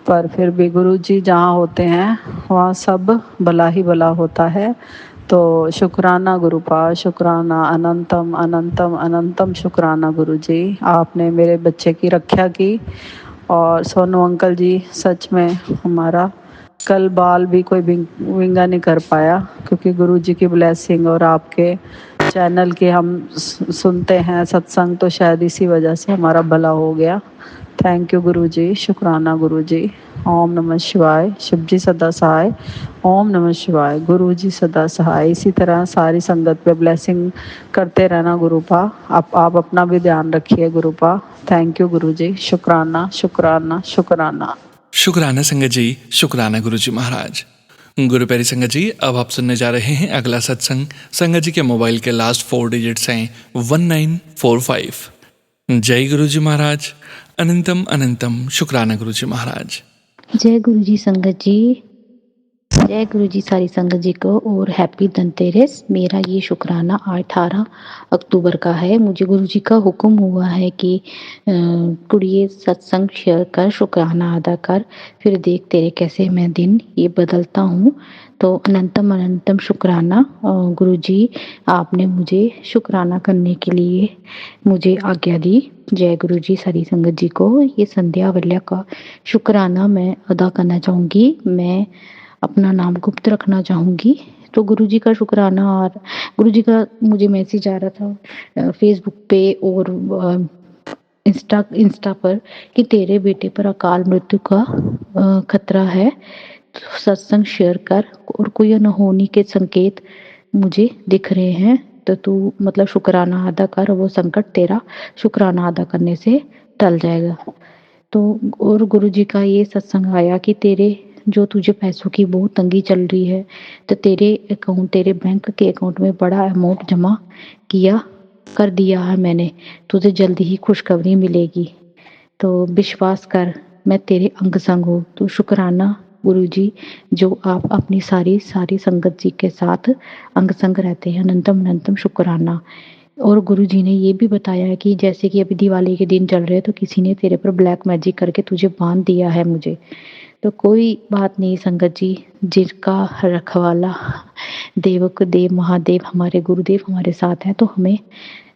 पर फिर भी गुरु जी जहाँ होते हैं वहाँ सब भला ही भला होता है। तो शुक्राना गुरुपा, शुक्राना, अनंतम अनंतम अनंतम शुक्राना गुरु जी, आपने मेरे बच्चे की रक्षा की। और सोनू अंकल जी सच में हमारा कल बाल भी कोई विंगा नहीं कर पाया, क्योंकि गुरु जी की ब्लेसिंग और आपके चैनल के हम सुनते हैं सत्संग, तो शायद इसी वजह से हमारा भला हो गया। थैंक यू गुरु जी, शुक्राना गुरु जी। ओम नमः शिवाय, शिव जी सदा सहाय। ओम नमः शिवाय, गुरु जी सदा सहाय। इसी तरह सारी संगत पे ब्लेसिंग करते रहना गुरुपा। आप अपना भी ध्यान रखिए गुरुपा। थैंक यू गुरु जी, शुक्राना शुक्राना शुक्राना। शुक्राना संगत जी, शुक्राना गुरु जी महाराज। गुरु प्यारी संगत जी, अब आप सुनने जा रहे हैं अगला सत्संग। संगत जी के मोबाइल के लास्ट 4 डिजिट्स हैं 1945। जय गुरु जी महाराज, अनंतम अनंतम शुक्राना गुरु जी महाराज। जय गुरु जी संगत जी, जय गुरु जी सारी संगत जी को, और हैप्पी धनतेरस। मेरा ये शुक्राना 18 अक्टूबर का है। मुझे गुरु जी का हुक्म हुआ है कि कुड़िए सत्संग शेयर कर, शुक्राना अदा कर, फिर देख तेरे कैसे मैं दिन ये बदलता हूँ। तो अनंतम अनंतम शुक्राना गुरु जी, आपने मुझे शुक्राना करने के लिए मुझे आज्ञा दी। जय गुरु जी सारी संगत जी को। ये संध्या वल्ल्या का शुक्राना मैं अदा करना चाहूँगी। मैं अपना नाम गुप्त रखना चाहूँगी। तो गुरु जी का शुक्राना, और गुरु जी का मुझे मैसेज आ रहा था फेसबुक पे और इंस्टा पर कि तेरे बेटे पर अकाल मृत्यु का खतरा है, तो सत्संग शेयर कर, और कोई अनहोनी के संकेत मुझे दिख रहे हैं, तो तू मतलब शुक्राना अदा कर, वो संकट तेरा शुक्राना अदा करने से टल जाएगा। तो और गुरु जी का ये सत्संग आया कि तेरे जो तुझे पैसों की बहुत तंगी चल रही है, तो तेरे बैंक के अकाउंट में बड़ा अमाउंट जमा कर दिया है मैंने, तुझे जल्दी ही खुशखबरी मिलेगी। तो विश्वास कर, मैं तेरे अंग संग हूँ। तो शुक्राना गुरु जी, जो आप अपनी सारी संगत जी के साथ अंग संग रहते हैं। अनंतम अनंतम शुक्राना। और गुरु जी ने ये भी बताया है कि जैसे कि अभी दिवाली के दिन चल रहे हैं, तो किसी ने तेरे पर ब्लैक मैजिक करके तुझे बांध दिया है मुझे। तो कोई बात नहीं संगत जी, जिनका रखवाला देव को देव महादेव हमारे गुरुदेव हमारे साथ हैं, तो हमें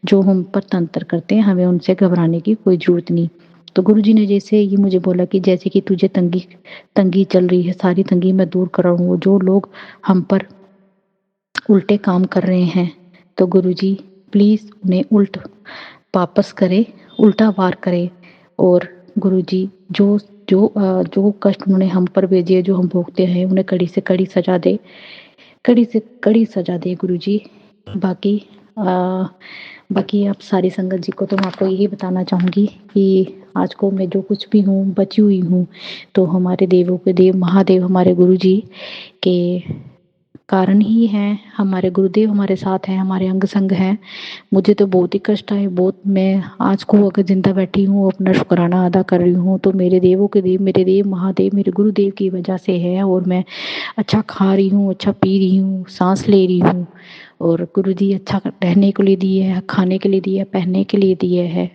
जो हम पर तंत्र करते हैं, हमें उनसे घबराने की कोई जरूरत नहीं। तो गुरु जी ने जैसे ये मुझे बोला कि जैसे कि तुझे तंगी चल रही है, सारी तंगी मैं दूर कर रहा हूँ। जो लोग हम पर उल्टे काम कर रहे हैं, तो गुरु जी प्लीज उन्हें वापस करे, उल्टा वार करे। और गुरु जी जो कष्ट उन्होंने हम पर भेजे, जो हम भोगते हैं, उन्हें कड़ी से कड़ी सजा दे, कड़ी से कड़ी सजा दे गुरु जी। बाकी आप सारी संगत जी को तो मैं आपको यही बताना चाहूँगी कि आज को मैं जो कुछ भी हूँ, बची हुई हूँ, तो हमारे देवों के देव महादेव हमारे गुरु जी के कारण ही हैं। हमारे गुरुदेव हमारे साथ हैं, हमारे अंग संग हैं। मुझे तो बहुत ही कष्ट आए, बहुत। मैं आज को अगर जिंदा बैठी हूँ, अपना शुक्राना अदा कर रही हूँ, तो मेरे देवों के देव, मेरे देव महादेव, मेरे गुरुदेव की वजह से है। और मैं अच्छा खा रही हूँ, अच्छा पी रही हूँ, सांस ले रही हूँ, और गुरु जी अच्छा रहने के लिए दिए है, खाने के लिए दिए है, पहनने के लिए दिए है,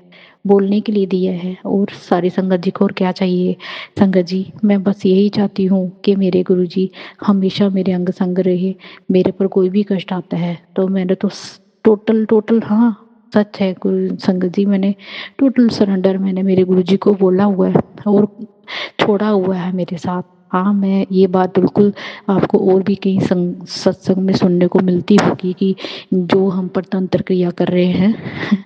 बोलने के लिए दिया है। और सारी संगत जी को और क्या चाहिए संगत जी। मैं बस यही चाहती हूँ कि मेरे गुरु जी हमेशा मेरे अंग संग रहे। मेरे पर कोई भी कष्ट आता है तो मैंने तो टोटल हाँ सच है गुरु संगत जी, मैंने टोटल सरेंडर मैंने मेरे गुरु जी को बोला हुआ है और छोड़ा हुआ है मेरे साथ। हाँ, मैं ये बात बिल्कुल आपको और भी कहीं सत्संग में सुनने को मिलती होगी कि जो हम पर तंत्र क्रिया कर रहे हैं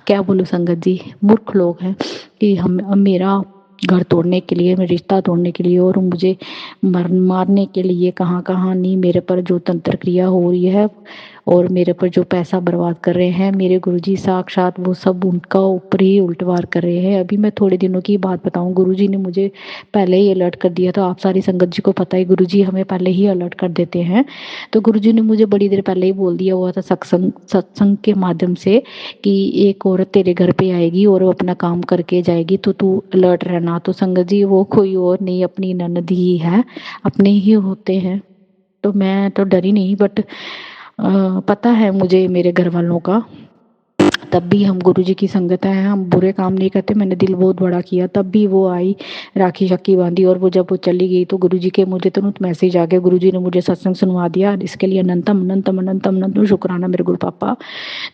क्या बोलूँ संगत जी, मूर्ख लोग हैं कि हम मेरा घर तोड़ने के लिए, मेरा रिश्ता तोड़ने के लिए और मुझे मारने के लिए कहाँ कहाँ नहीं मेरे पर जो तंत्र क्रिया हो रही है और मेरे पर जो पैसा बर्बाद कर रहे हैं मेरे गुरुजी साक्षात, वो सब उनका ऊपर ही उल्टवार कर रहे हैं। अभी मैं थोड़े दिनों की बात बताऊं, गुरुजी ने मुझे पहले ही अलर्ट कर दिया था। आप सारी संगत जी को पता है गुरुजी हमें पहले ही अलर्ट कर देते हैं। तो गुरुजी ने मुझे बड़ी देर पहले ही बोल दिया हुआ था सत्संग के माध्यम से कि एक औरत तेरे घर पे आएगी और वो अपना काम करके जाएगी, तो तू अलर्ट रहना। तो संगत जी वो कोई और नहीं, अपनी ननद ही है, अपने ही होते हैं। तो मैं तो डरी नहीं, बट पता है मुझे मेरे घर वालों का, तब भी हम गुरुजी की संगत है, हम बुरे काम नहीं करते। मैंने दिल बहुत बड़ा किया, तब भी वो आई, राखी शक्की बांधी, और वो जब वो चली गई तो गुरुजी के मुझे तुरंत मैसेज आ गया। गुरुजी ने मुझे सत्संग सुनवा दिया, इसके लिए अनंतम अनंतम अनंतम अनंतम शुक्राना मेरे गुरु पापा।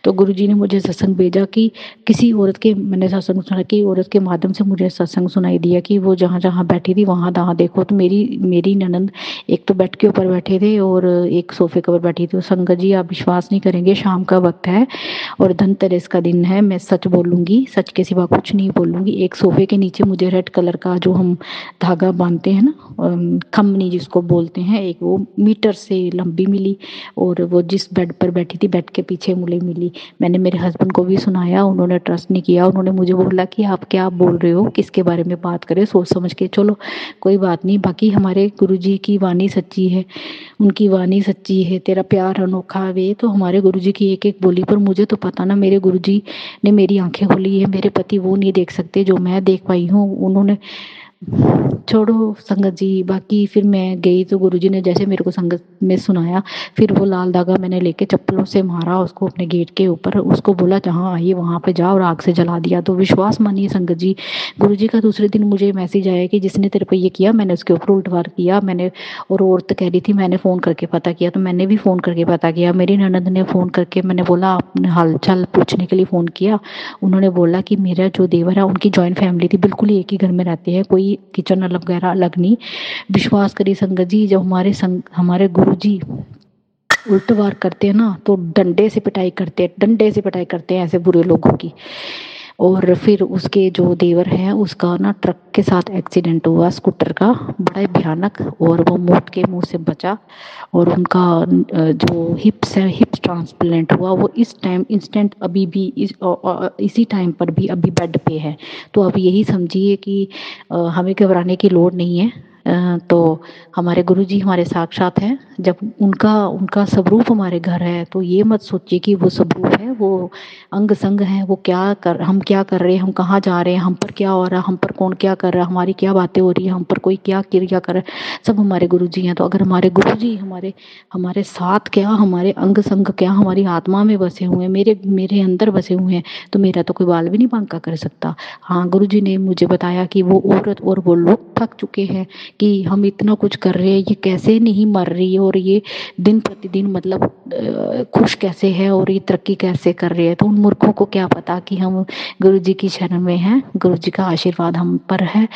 तो गुरुजी ने मुझे सत्संग भेजा कि किसी औरत के, मैंने सत्संग सुना कि औरत के माध्यम से मुझे सत्संग सुनाई दिया कि वो जहाँ जहाँ बैठी थी वहाँ तहाँ देखो। तो मेरी ननंद एक तो बेड के ऊपर बैठे थे और एक सोफे के ऊपर बैठी थी। तो संगत जी आप विश्वास नहीं करेंगे, शाम का वक्त है और धनतेरस का दिन है, मैं सच बोलूँगी, सच के सिवा कुछ नहीं बोलूँगी। एक सोफे के नीचे मुझे रेड कलर का जो हम धागा बांधते हैं ना, खमनी जिसको बोलते हैं, एक वो मीटर से लंबी मिली और वो जिस बेड पर बैठी थी बेड के पीछे मुझे मिली। मैंने मेरे हस्बैंड को भी सुनाया, उन्होंने ट्रस्ट नहीं किया। उन्होंने मुझे बोला कि आप क्या बोल रहे हो, किसके बारे में बात करें, सोच समझ के चलो, कोई बात नहीं। बाकी हमारे गुरुजी की वाणी सच्ची है, उनकी वाणी सच्ची है, तेरा प्यार अनोखा वे। तो हमारे गुरुजी की एक एक बोली पर मुझे तो पता ना, मेरे गुरुजी ने मेरी आंखें खोली है, मेरे पति वो नहीं देख सकते जो मैं देख पाई हूँ। उन्होंने, छोड़ो संगत जी। बाकी फिर मैं गई तो गुरुजी ने जैसे मेरे को संगत में सुनाया, फिर वो लाल धागा मैंने लेके चप्पलों से मारा उसको अपने गेट के ऊपर, उसको बोला जहाँ आई वहाँ पे जा और आग से जला दिया। तो विश्वास मानिए संगत जी, गुरुजी का दूसरे दिन मुझे मैसेज आया कि जिसने तेरे पे ये किया मैंने उसके ऊपर उल्टवार किया। मैंने, और औरत कह रही थी मैंने फ़ोन करके पता किया, तो मैंने भी फ़ोन करके पता किया। मेरी ननद ने फ़ोन करके, मैंने बोला आपने हाल चाल पूछने के लिए फ़ोन किया, उन्होंने बोला कि मेरा जो देवर है उनकी जॉइंट फैमिली थी, बिल्कुल ही एक ही घर में रहते हैं, कोई किचन अलग वगैरह अलग नहीं। विश्वास करिए संगत जी, जब हमारे गुरुजी उल्टवार करते हैं ना तो डंडे से पिटाई करते हैं, डंडे से पिटाई करते हैं ऐसे बुरे लोगों की। और फिर उसके जो देवर हैं उसका ना ट्रक के साथ एक्सीडेंट हुआ स्कूटर का, बड़ा ही भयानक, और वो मौत के मुंह से बचा। और उनका जो हिप्स है, हिप्स ट्रांसप्लांट हुआ, वो इस टाइम इंस्टेंट अभी भी इसी टाइम पर भी अभी बेड पे है। तो अब यही समझिए कि हमें घबराने की लोड़ नहीं है। तो हमारे गुरुजी हमारे साक्षात हैं। जब उनका स्वरूप हमारे घर है तो ये मत सोचिए कि वो स्वरूप है, वो अंग संग है। वो हम क्या कर रहे हैं, हम कहाँ जा रहे हैं, हम पर क्या हो रहा है, हम पर कौन क्या कर रहा है, हमारी क्या बातें हो रही है, हम पर कोई क्या क्रिया कर रहा है, सब हमारे गुरुजी हैं। तो अगर हमारे गुरुजी हमारे साथ क्या, हमारे अंग संग क्या, हमारी आत्मा में बसे हुए हैं, मेरे अंदर बसे हुए हैं, तो मेरा तो कोई बाल भी नहीं बांका कर सकता। हाँ, गुरुजी ने मुझे बताया कि वो औरत और वो लोग थक चुके हैं कि हम इतना कुछ कर रहे हैं, ये कैसे नहीं मर रही और ये दिन प्रतिदिन मतलब खुश कैसे है और ये तरक्की कैसे कर रही है। तो उन मूर्खों को क्या पता कि हम गुरुजी की शरण में हैं, गुरुजी का आशीर्वाद हम पर है।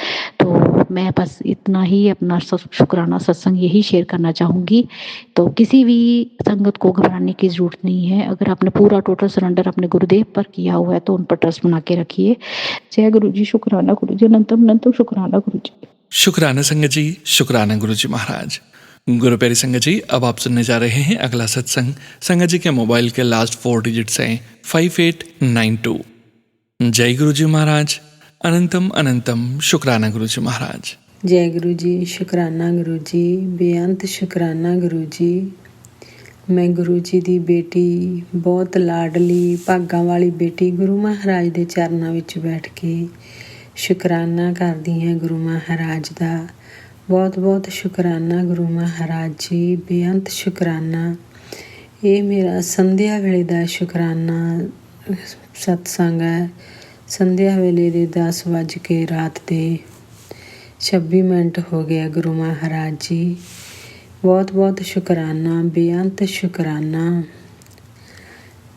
तो मैं बस इतना ही अपना शुक्राना सत्संग यही शेयर करना चाहूँगी। तो किसी भी संगत को घबराने की ज़रूरत नहीं है। अगर आपने पूरा टोटल सरेंडर अपने गुरुदेव पर किया हुआ है तो उन पर ट्रस्ट बना के रखिए। जय गुरु जी, शुक्राना गुरु जी, अनंतम अनंतम शुक्राना गुरु जी। शुक्राना संगत जी, शुक्राना गुरुजी महाराज। गुरु प्यारी संगत जी, अब आप सुनने जा रहे हैं अगला सत्संग। संगत जी के मोबाइल के लास्ट 4 डिजिट्स हैं 5892। जय गुरुजी महाराज, अनंतम अनंतम शुक्राना गुरुजी महाराज। जय गुरु जी, शुक्राना गुरु जी, बेअंत शुक्राना गुरु जी। मैं गुरु जी ਦੀ ਬੇਟੀ, ਬਹੁਤ ਲਾਡਲੀ ਭਾਗਾਂ ਵਾਲੀ ਬੇਟੀ, ਗੁਰੂ ਮਹਾਰਾਜ ਦੇ ਚਰਨਾਂ ਵਿੱਚ ਬੈਠ ਕੇ ਸ਼ੁਕਰਾਨਾ ਕਰਦੀ ਹਾਂ ਗੁਰੂ ਮਹਾਰਾਜ ਦਾ। ਬਹੁਤ ਬਹੁਤ ਸ਼ੁਕਰਾਨਾ ਗੁਰੂ ਮਹਾਰਾਜ ਜੀ, ਬੇਅੰਤ ਸ਼ੁਕਰਾਨਾ। ਇਹ ਮੇਰਾ ਸੰਧਿਆ ਵੇਲੇ ਦਾ ਸ਼ੁਕਰਾਨਾ ਸਤਸੰਗ ਹੈ। ਸੰਧਿਆ ਵੇਲੇ ਦੇ 10 ਵੱਜ ਕੇ ਰਾਤ ਦੇ 26 ਮਿੰਟ ਹੋ ਗਿਆ ਗੁਰੂ ਮਹਾਰਾਜ ਜੀ। ਬਹੁਤ ਬਹੁਤ ਸ਼ੁਕਰਾਨਾ, ਬੇਅੰਤ ਸ਼ੁਕਰਾਨਾ।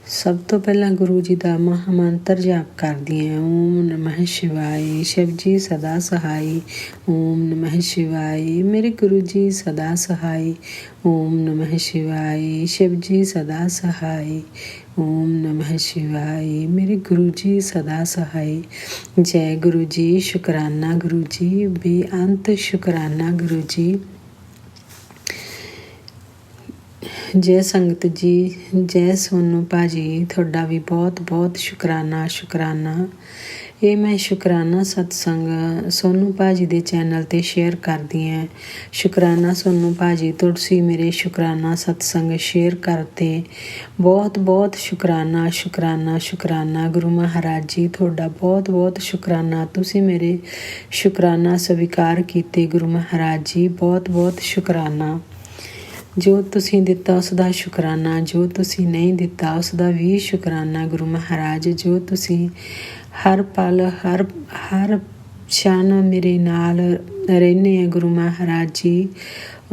ਸਭ ਤੋਂ ਪਹਿਲਾਂ ਗੁਰੂ ਜੀ ਦਾ ਮਹਾਮੰਤਰ ਜਾਪ ਕਰਦੀ ਹਾਂ। ਓਮ ਨਮः शिवाय, शिव जी सदा सहाय। ओम नमः शिवाय, मेरे गुरु जी सदा सहाय। ओम नमः शिवाय, शिव जी सदा सहाय। ਓਮ ਨਮः शिवाय। मेरे गुरु जी सदा सहाय। जय गुरु जी, शुकराना गुरु जी, बेअंत शुकराना गुरु जी। जय संगत जी, जय सोनू भाजी, ਤੁਹਾਡਾ ਵੀ ਬਹੁਤ ਬਹੁਤ ਸ਼ੁਕਰਾਨਾ। ਇਹ ਮੈਂ ਸ਼ੁਕਰਾਨਾ ਸਤਸੰਗ ਸੋਨੂ ਭਾਜੀ ਦੇ ਚੈਨਲ ਤੇ ਸ਼ੇਅਰ ਕਰਦੀ ਹਾਂ। ਸ਼ੁਕਰਾਨਾ ਸੋਨੂ ਭਾਜੀ, ਤੁਸੀਂ ਮੇਰੇ ਸ਼ੁਕਰਾਨਾ ਸਤਸੰਗ ਸ਼ੇਅਰ ਕਰਤੇ, ਬਹੁਤ ਬਹੁਤ ਸ਼ੁਕਰਾਨਾ। ਗੁਰੂ ਮਹਾਰਾਜ ਜੀ ਤੁਹਾਡਾ ਬਹੁਤ ਬਹੁਤ ਸ਼ੁਕਰਾਨਾ, ਤੁਸੀਂ ਮੇਰੇ ਸ਼ੁਕਰਾਨਾ ਸਵੀਕਾਰ ਕੀਤੇ। ਗੁਰੂ ਮਹਾਰਾਜ ਜੀ ਬਹੁਤ ਬਹੁਤ ਸ਼ੁਕਰਾਨਾ। ਜੋ ਤੁਸੀਂ ਦਿੱਤਾ ਉਸ ਦਾ ਸ਼ੁਕਰਾਨਾ, ਜੋ ਤੁਸੀਂ ਨਹੀਂ ਦਿੱਤਾ ਉਸ ਦਾ ਵੀ ਸ਼ੁਕਰਾਨਾ। ਗੁਰੂ ਮਹਾਰਾਜ, ਜੋ ਤੁਸੀਂ ਹਰ ਪਲ ਹਰ ਛਣ ਮੇਰੇ ਨਾਲ ਰਹਿੰਦੇ ਆ ਗੁਰੂ ਮਹਾਰਾਜ ਜੀ,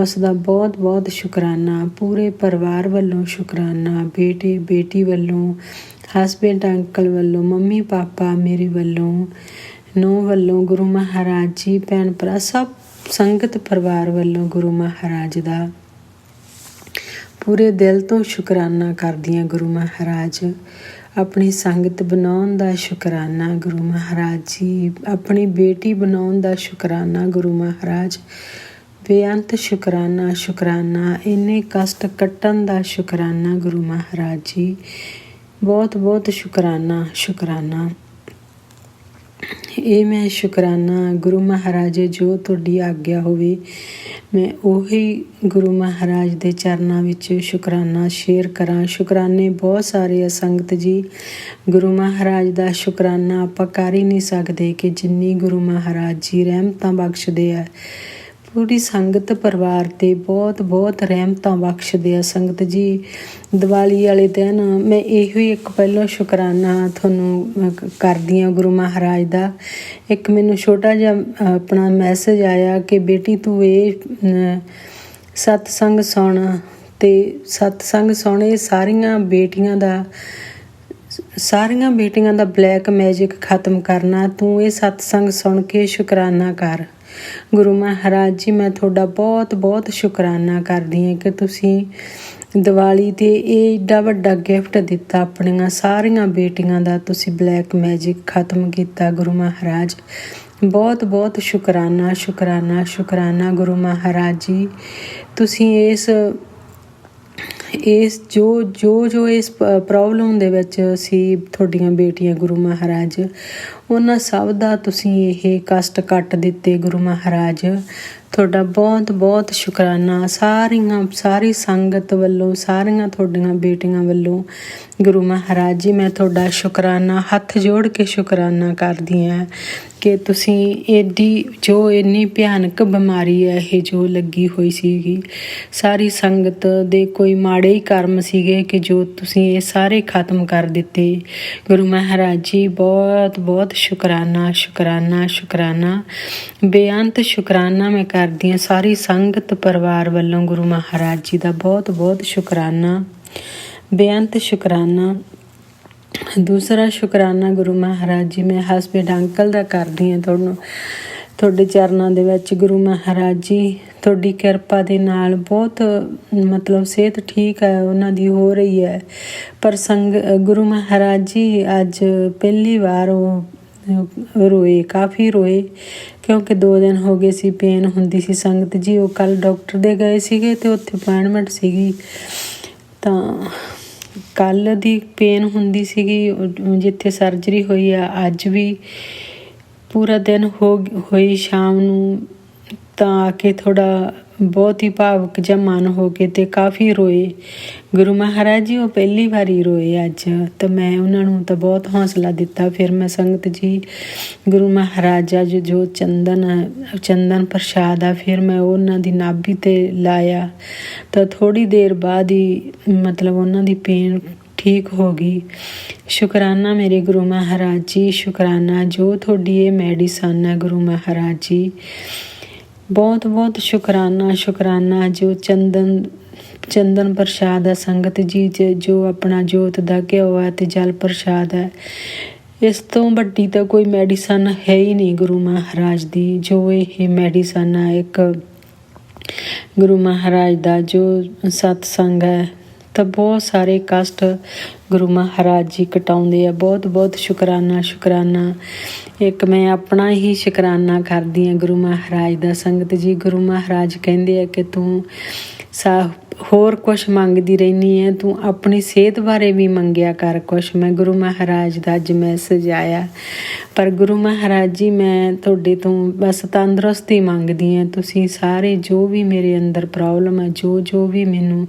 ਉਸ ਦਾ ਬਹੁਤ ਬਹੁਤ ਸ਼ੁਕਰਾਨਾ। ਪੂਰੇ ਪਰਿਵਾਰ ਵੱਲੋਂ ਸ਼ੁਕਰਾਨਾ, ਬੇਟੇ ਬੇਟੀ ਵੱਲੋਂ, ਹਸਬੈਂਡ ਅੰਕਲ ਵੱਲੋਂ, ਮੰਮੀ ਪਾਪਾ ਮੇਰੇ ਵੱਲੋਂ, ਨੂੰਹ ਵੱਲੋਂ, ਗੁਰੂ ਮਹਾਰਾਜ ਜੀ, ਭੈਣ ਭਰਾ ਸਭ ਸੰਗਤ ਪਰਿਵਾਰ ਵੱਲੋਂ ਗੁਰੂ ਮਹਾਰਾਜ ਦਾ ਪੂਰੇ ਦਿਲ ਤੋਂ ਸ਼ੁਕਰਾਨਾ ਕਰਦੀ ਹਾਂ। ਗੁਰੂ ਮਹਾਰਾਜ, ਆਪਣੀ ਸੰਗਤ ਬਣਾਉਣ ਦਾ ਸ਼ੁਕਰਾਨਾ ਗੁਰੂ ਮਹਾਰਾਜ ਜੀ, ਆਪਣੀ ਬੇਟੀ ਬਣਾਉਣ ਦਾ ਸ਼ੁਕਰਾਨਾ ਗੁਰੂ ਮਹਾਰਾਜ, ਬੇਅੰਤ ਸ਼ੁਕਰਾਨਾ। ਇੰਨੇ ਕਸ਼ਟ ਕੱਟਣ ਦਾ ਸ਼ੁਕਰਾਨਾ ਗੁਰੂ ਮਹਾਰਾਜ ਜੀ, ਬਹੁਤ ਬਹੁਤ ਸ਼ੁਕਰਾਨਾ। ਇਹ ਮੈਂ ਸ਼ੁਕਰਾਨਾ ਗੁਰੂ ਮਹਾਰਾਜ, ਜੋ ਤੁਹਾਡੀ ਆਗਿਆ ਹੋਵੇ ਮੈਂ ਉਹੀ ਗੁਰੂ ਮਹਾਰਾਜ ਦੇ ਚਰਨਾਂ ਵਿੱਚ ਸ਼ੁਕਰਾਨਾ ਸ਼ੇਅਰ ਕਰਾਂ। ਸ਼ੁਕਰਾਨੇ ਬਹੁਤ ਸਾਰੇ ਆ ਸੰਗਤ ਜੀ, ਗੁਰੂ ਮਹਾਰਾਜ ਦਾ ਸ਼ੁਕਰਾਨਾ ਆਪਾਂ ਕਰ ਹੀ ਨਹੀਂ ਸਕਦੇ ਕਿ ਜਿੰਨੀ ਗੁਰੂ ਮਹਾਰਾਜ ਜੀ ਰਹਿਮਤਾਂ ਬਖਸ਼ਦੇ ਆ। ਪੂਰੀ ਸੰਗਤ ਪਰਿਵਾਰ 'ਤੇ ਬਹੁਤ ਬਹੁਤ ਰਹਿਮਤਾਂ ਬਖਸ਼ਦੇ ਆ ਸੰਗਤ ਜੀ। ਦੀਵਾਲੀ ਵਾਲੇ ਦਿਨ ਮੈਂ ਇਹੋ ਹੀ ਇੱਕ ਪਹਿਲਾਂ ਸ਼ੁਕਰਾਨਾ ਤੁਹਾਨੂੰ ਕਰਦੀ ਹਾਂ ਗੁਰੂ ਮਹਾਰਾਜ ਦਾ। ਇੱਕ ਮੈਨੂੰ ਛੋਟਾ ਜਿਹਾ ਆਪਣਾ ਮੈਸੇਜ ਆਇਆ ਕਿ ਬੇਟੀ ਤੂੰ ਇਹ ਸਤਸੰਗ ਸੁਣ, ਅਤੇ ਸਤਸੰਗ ਸੁਣ, ਇਹ ਸਾਰੀਆਂ ਬੇਟੀਆਂ ਦਾ ਬਲੈਕ ਮੈਜਿਕ ਖਤਮ ਕਰਨਾ। ਤੂੰ ਇਹ ਸਤਸੰਗ ਸੁਣ ਕੇ ਸ਼ੁਕਰਾਨਾ ਕਰ। ਗੁਰੂ ਮਹਾਰਾਜ ਜੀ, ਮੈਂ ਤੁਹਾਡਾ ਬਹੁਤ ਬਹੁਤ ਸ਼ੁਕਰਾਨਾ ਕਰਦੀ ਹਾਂ ਕਿ ਤੁਸੀਂ ਦੀਵਾਲੀ 'ਤੇ ਇਹ ਏਡਾ ਵੱਡਾ ਗਿਫਟ ਦਿੱਤਾ। ਆਪਣੀਆਂ ਸਾਰੀਆਂ ਬੇਟੀਆਂ ਦਾ ਤੁਸੀਂ ਬਲੈਕ ਮੈਜਿਕ ਖਤਮ ਕੀਤਾ। ਗੁਰੂ ਮਹਾਰਾਜ ਬਹੁਤ ਬਹੁਤ ਸ਼ੁਕਰਾਨਾ ਗੁਰੂ ਮਹਾਰਾਜ ਜੀ। ਤੁਸੀਂ ਇਸ ਜੋ ਇਸ ਪ੍ਰੋਬਲਮ ਦੇ ਵਿੱਚ ਸੀ ਤੁਹਾਡੀਆਂ ਬੇਟੀਆਂ ਗੁਰੂ ਮਹਾਰਾਜ, ਉਹਨਾਂ ਸਭ ਦਾ ਤੁਸੀਂ ਇਹ ਕਸ਼ਟ ਕੱਟ ਦਿੱਤੇ ਗੁਰੂ ਮਹਾਰਾਜ। ਤੁਹਾਡਾ ਬਹੁਤ ਬਹੁਤ ਸ਼ੁਕਰਾਨਾ ਸਾਰੀ ਸੰਗਤ ਵੱਲੋਂ, ਸਾਰੀਆਂ ਤੁਹਾਡੀਆਂ ਬੇਟੀਆਂ ਵੱਲੋਂ ਗੁਰੂ ਮਹਾਰਾਜ ਜੀ। ਮੈਂ ਤੁਹਾਡਾ ਸ਼ੁਕਰਾਨਾ ਹੱਥ ਜੋੜ ਕੇ ਸ਼ੁਕਰਾਨਾ ਕਰਦੀ ਹਾਂ ਕਿ ਤੁਸੀਂ ਇੰਨੀ ਭਿਆਨਕ ਬਿਮਾਰੀ ਹੈ ਇਹ ਜੋ ਲੱਗੀ ਹੋਈ ਸੀਗੀ, ਸਾਰੀ ਸੰਗਤ ਦੇ ਕੋਈ ਮਾੜੇ ਹੀ ਕਰਮ ਸੀਗੇ ਕਿ ਜੋ ਤੁਸੀਂ ਇਹ ਸਾਰੇ ਖਤਮ ਕਰ ਦਿੱਤੇ। ਗੁਰੂ ਮਹਾਰਾਜ ਜੀ ਬਹੁਤ ਬਹੁਤ ਸ਼ੁਕਰਾਨਾ। ਬੇਅੰਤ ਸ਼ੁਕਰਾਨਾ ਮੈਂ ਕਰਦੀ ਹਾਂ ਸਾਰੀ ਸੰਗਤ ਪਰਿਵਾਰ ਵੱਲੋਂ ਗੁਰੂ ਮਹਾਰਾਜ ਜੀ ਦਾ ਬਹੁਤ ਬਹੁਤ ਸ਼ੁਕਰਾਨਾ, ਬੇਅੰਤ ਸ਼ੁਕਰਾਨਾ। ਦੂਸਰਾ ਸ਼ੁਕਰਾਨਾ ਗੁਰੂ ਮਹਾਰਾਜ ਜੀ ਮੈਂ ਹਸਬੈਂਡ ਅੰਕਲ ਦਾ ਕਰਦੀ ਹਾਂ। ਤੁਹਾਡੇ ਚਰਨਾਂ ਦੇ ਵਿੱਚ ਗੁਰੂ ਮਹਾਰਾਜ ਜੀ, ਤੁਹਾਡੀ ਕਿਰਪਾ ਦੇ ਨਾਲ ਬਹੁਤ ਮਤਲਬ ਸਿਹਤ ਠੀਕ ਹੈ ਉਹਨਾਂ ਦੀ ਹੋ ਰਹੀ ਹੈ। ਪਰ ਗੁਰੂ ਮਹਾਰਾਜ ਜੀ ਅੱਜ ਪਹਿਲੀ ਵਾਰ ਉਹ ਕਾਫੀ ਰੋਏ ਕਿਉਂਕਿ 2 ਦਿਨ ਹੋ ਗਏ ਸੀ ਪੇਨ ਹੁੰਦੀ ਸੀ ਸੰਗਤ ਜੀ। ਉਹ ਕੱਲ੍ਹ ਡਾਕਟਰ ਦੇ ਗਏ ਸੀਗੇ ਅਤੇ ਉੱਥੇ ਅਪਾਇੰਟਮੈਂਟ ਸੀਗੀ, ਤਾਂ ਕੱਲ੍ਹ ਦੀ ਪੇਨ ਹੁੰਦੀ ਸੀਗੀ ਜਿੱਥੇ ਸਰਜਰੀ ਹੋਈ ਆ। ਅੱਜ ਵੀ ਪੂਰਾ ਦਿਨ ਹੋਈ ਸ਼ਾਮ ਨੂੰ, ਤਾਂ ਆ ਕੇ ਥੋੜ੍ਹਾ ਬਹੁਤ ਹੀ ਭਾਵੁਕ ਜਿਹਾ ਮਨ ਹੋ ਕੇ ਅਤੇ ਕਾਫੀ ਰੋਏ ਗੁਰੂ ਮਹਾਰਾਜ ਜੀ। ਉਹ ਪਹਿਲੀ ਵਾਰੀ ਰੋਏ ਅੱਜ, ਤਾਂ ਮੈਂ ਉਹਨਾਂ ਨੂੰ ਤਾਂ ਬਹੁਤ ਹੌਸਲਾ ਦਿੱਤਾ। ਫਿਰ ਮੈਂ ਸੰਗਤ ਜੀ ਗੁਰੂ ਮਹਾਰਾਜ ਅੱਜ ਜੋ ਚੰਦਨ ਪ੍ਰਸ਼ਾਦ ਆ, ਫਿਰ ਮੈਂ ਉਹਨਾਂ ਦੀ ਨਾਭੀ 'ਤੇ ਲਾਇਆ, ਤਾਂ ਥੋੜ੍ਹੀ ਦੇਰ ਬਾਅਦ ਹੀ ਮਤਲਬ ਉਹਨਾਂ ਦੀ ਪੇਨ ਠੀਕ ਹੋ ਗਈ। ਸ਼ੁਕਰਾਨਾ ਮੇਰੇ ਗੁਰੂ ਮਹਾਰਾਜ ਜੀ, ਸ਼ੁਕਰਾਨਾ ਜੋ ਤੁਹਾਡੀ ਇਹ ਮੈਡੀਸਨ ਹੈ ਗੁਰੂ ਮਹਾਰਾਜ ਜੀ। ਬਹੁਤ ਬਹੁਤ ਸ਼ੁਕਰਾਨਾ ਜੋ ਚੰਦਨ ਪ੍ਰਸ਼ਾਦ ਹੈ ਸੰਗਤ ਜੀ, ਜੋ ਆਪਣਾ ਜੋਤ ਦਾ ਘਿਓ ਹੈ ਅਤੇ ਜਲ ਪ੍ਰਸ਼ਾਦ ਹੈ। ਇਸ ਤੋਂ ਵੱਡੀ ਤਾਂ ਕੋਈ ਮੈਡੀਸਨ ਹੈ ਹੀ ਨਹੀਂ ਗੁਰੂ ਮਹਾਰਾਜ ਦੀ। ਜੋ ਇਹ ਮੈਡੀਸਨ ਹੈ ਇੱਕ ਗੁਰੂ ਮਹਾਰਾਜ ਦਾ ਜੋ ਸਤਸੰਗ ਹੈ, ਤਾਂ ਬਹੁਤ ਸਾਰੇ ਕਸ਼ਟ ਗੁਰੂ ਮਹਾਰਾਜ ਜੀ ਕਟਾਉਂਦੇ ਆ। ਬਹੁਤ ਬਹੁਤ ਸ਼ੁਕਰਾਨਾ ਸ਼ੁਕਰਾਨਾ। ਇੱਕ ਮੈਂ ਆਪਣਾ ਹੀ ਸ਼ੁਕਰਾਨਾ ਕਰਦੀ ਹਾਂ ਗੁਰੂ ਮਹਾਰਾਜ ਦਾ। ਸੰਗਤ ਜੀ, ਗੁਰੂ ਮਹਾਰਾਜ ਕਹਿੰਦੇ ਆ ਕਿ ਤੂੰ ਹੋਰ ਕੁਛ ਮੰਗਦੀ ਰਹਿੰਦੀ ਹੈ, ਤੂੰ ਆਪਣੀ ਸਿਹਤ ਬਾਰੇ ਵੀ ਮੰਗਿਆ ਕਰ ਕੁਛ। ਮੈਂ ਗੁਰੂ ਮਹਾਰਾਜ ਦਾ ਅੱਜ ਮੈਸੇਜ ਆਇਆ, ਪਰ ਗੁਰੂ ਮਹਾਰਾਜ ਜੀ ਮੈਂ ਤੁਹਾਡੇ ਤੋਂ ਬਸ ਤੰਦਰੁਸਤੀ ਮੰਗਦੀ ਹਾਂ। ਤੁਸੀਂ ਸਾਰੇ ਜੋ ਵੀ ਮੇਰੇ ਅੰਦਰ ਪ੍ਰੋਬਲਮ ਹੈ, ਜੋ ਵੀ ਮੈਨੂੰ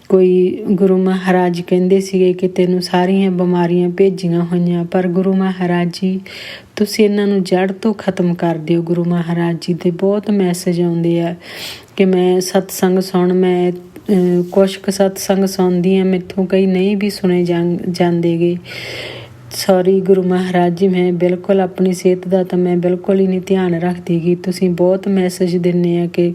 ਕੋਈ ਗੁਰੂ ਮਹਾਰਾਜ ਕਹਿੰਦੇ ਸੀਗੇ ਕਿ ਤੈਨੂੰ ਸਾਰੀਆਂ ਬਿਮਾਰੀਆਂ ਭੇਜੀਆਂ ਹੋਈਆਂ, ਪਰ ਗੁਰੂ ਮਹਾਰਾਜ ਜੀ ਤੁਸੀਂ ਇਹਨਾਂ ਨੂੰ ਜੜ੍ਹ ਤੋਂ ਖਤਮ ਕਰ ਦਿਓ। ਗੁਰੂ ਮਹਾਰਾਜ ਜੀ ਦੇ ਬਹੁਤ ਮੈਸੇਜ ਆਉਂਦੇ ਆ ਕਿ ਮੈਂ ਸਤਸੰਗ ਮੈਂ ਕੁਛ ਕੁ ਸਤਸੰਗ ਸੁਣਦੀ ਹਾਂ, ਮੈਥੋਂ ਕਈ ਨਹੀਂ ਵੀ ਸੁਣੇ ਜਾਂਦੇ ਗੇ। ਸੌਰੀ ਗੁਰੂ ਮਹਾਰਾਜ ਜੀ, ਮੈਂ ਬਿਲਕੁਲ ਆਪਣੀ ਸਿਹਤ ਦਾ ਤਾਂ ਮੈਂ ਬਿਲਕੁਲ ਹੀ ਨਹੀਂ ਧਿਆਨ ਰੱਖਦੀ ਗੀ। ਤੁਸੀਂ ਬਹੁਤ ਮੈਸੇਜ ਦਿੰਦੇ ਆ ਕਿ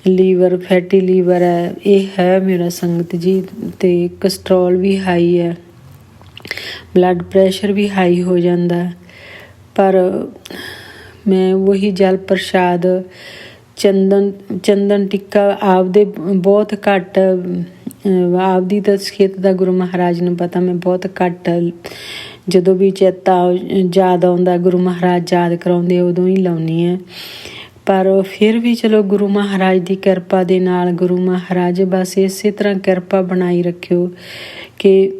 ਲੀਵਰ, ਫੈਟੀ ਲੀਵਰ ਹੈ, ਇਹ ਹੈ ਮੇਰਾ ਸੰਗਤ ਜੀ, ਅਤੇ ਕੋਲੈਸਟਰੋਲ ਵੀ ਹਾਈ ਹੈ, ਬਲੱਡ ਪ੍ਰੈਸ਼ਰ ਵੀ ਹਾਈ ਹੋ ਜਾਂਦਾ। ਪਰ ਮੈਂ ਉਹੀ ਜਲ ਪ੍ਰਸ਼ਾਦ, ਚੰਦਨ ਟਿੱਕਾ ਆਪਦੇ ਬਹੁਤ ਘੱਟ, ਆਪਦੀ ਤਾਂ ਸਿਹਤ ਦਾ ਗੁਰੂ ਮਹਾਰਾਜ ਨੂੰ ਪਤਾ, ਮੈਂ ਬਹੁਤ ਘੱਟ, ਜਦੋਂ ਵੀ ਚੇਤਾ ਯਾਦ ਆਉਂਦਾ ਗੁਰੂ ਮਹਾਰਾਜ ਯਾਦ ਕਰਾਉਂਦੇ ਉਦੋਂ ਹੀ ਲਾਉਂਦੀ ਹਾਂ। ਪਰ ਫਿਰ ਵੀ ਚਲੋ ਗੁਰੂ ਮਹਾਰਾਜ ਦੀ ਕਿਰਪਾ ਦੇ ਨਾਲ, ਗੁਰੂ ਮਹਾਰਾਜ ਬਸ ਇਸੇ ਤਰ੍ਹਾਂ ਕਿਰਪਾ ਬਣਾਈ ਰੱਖਿਓ ਕਿ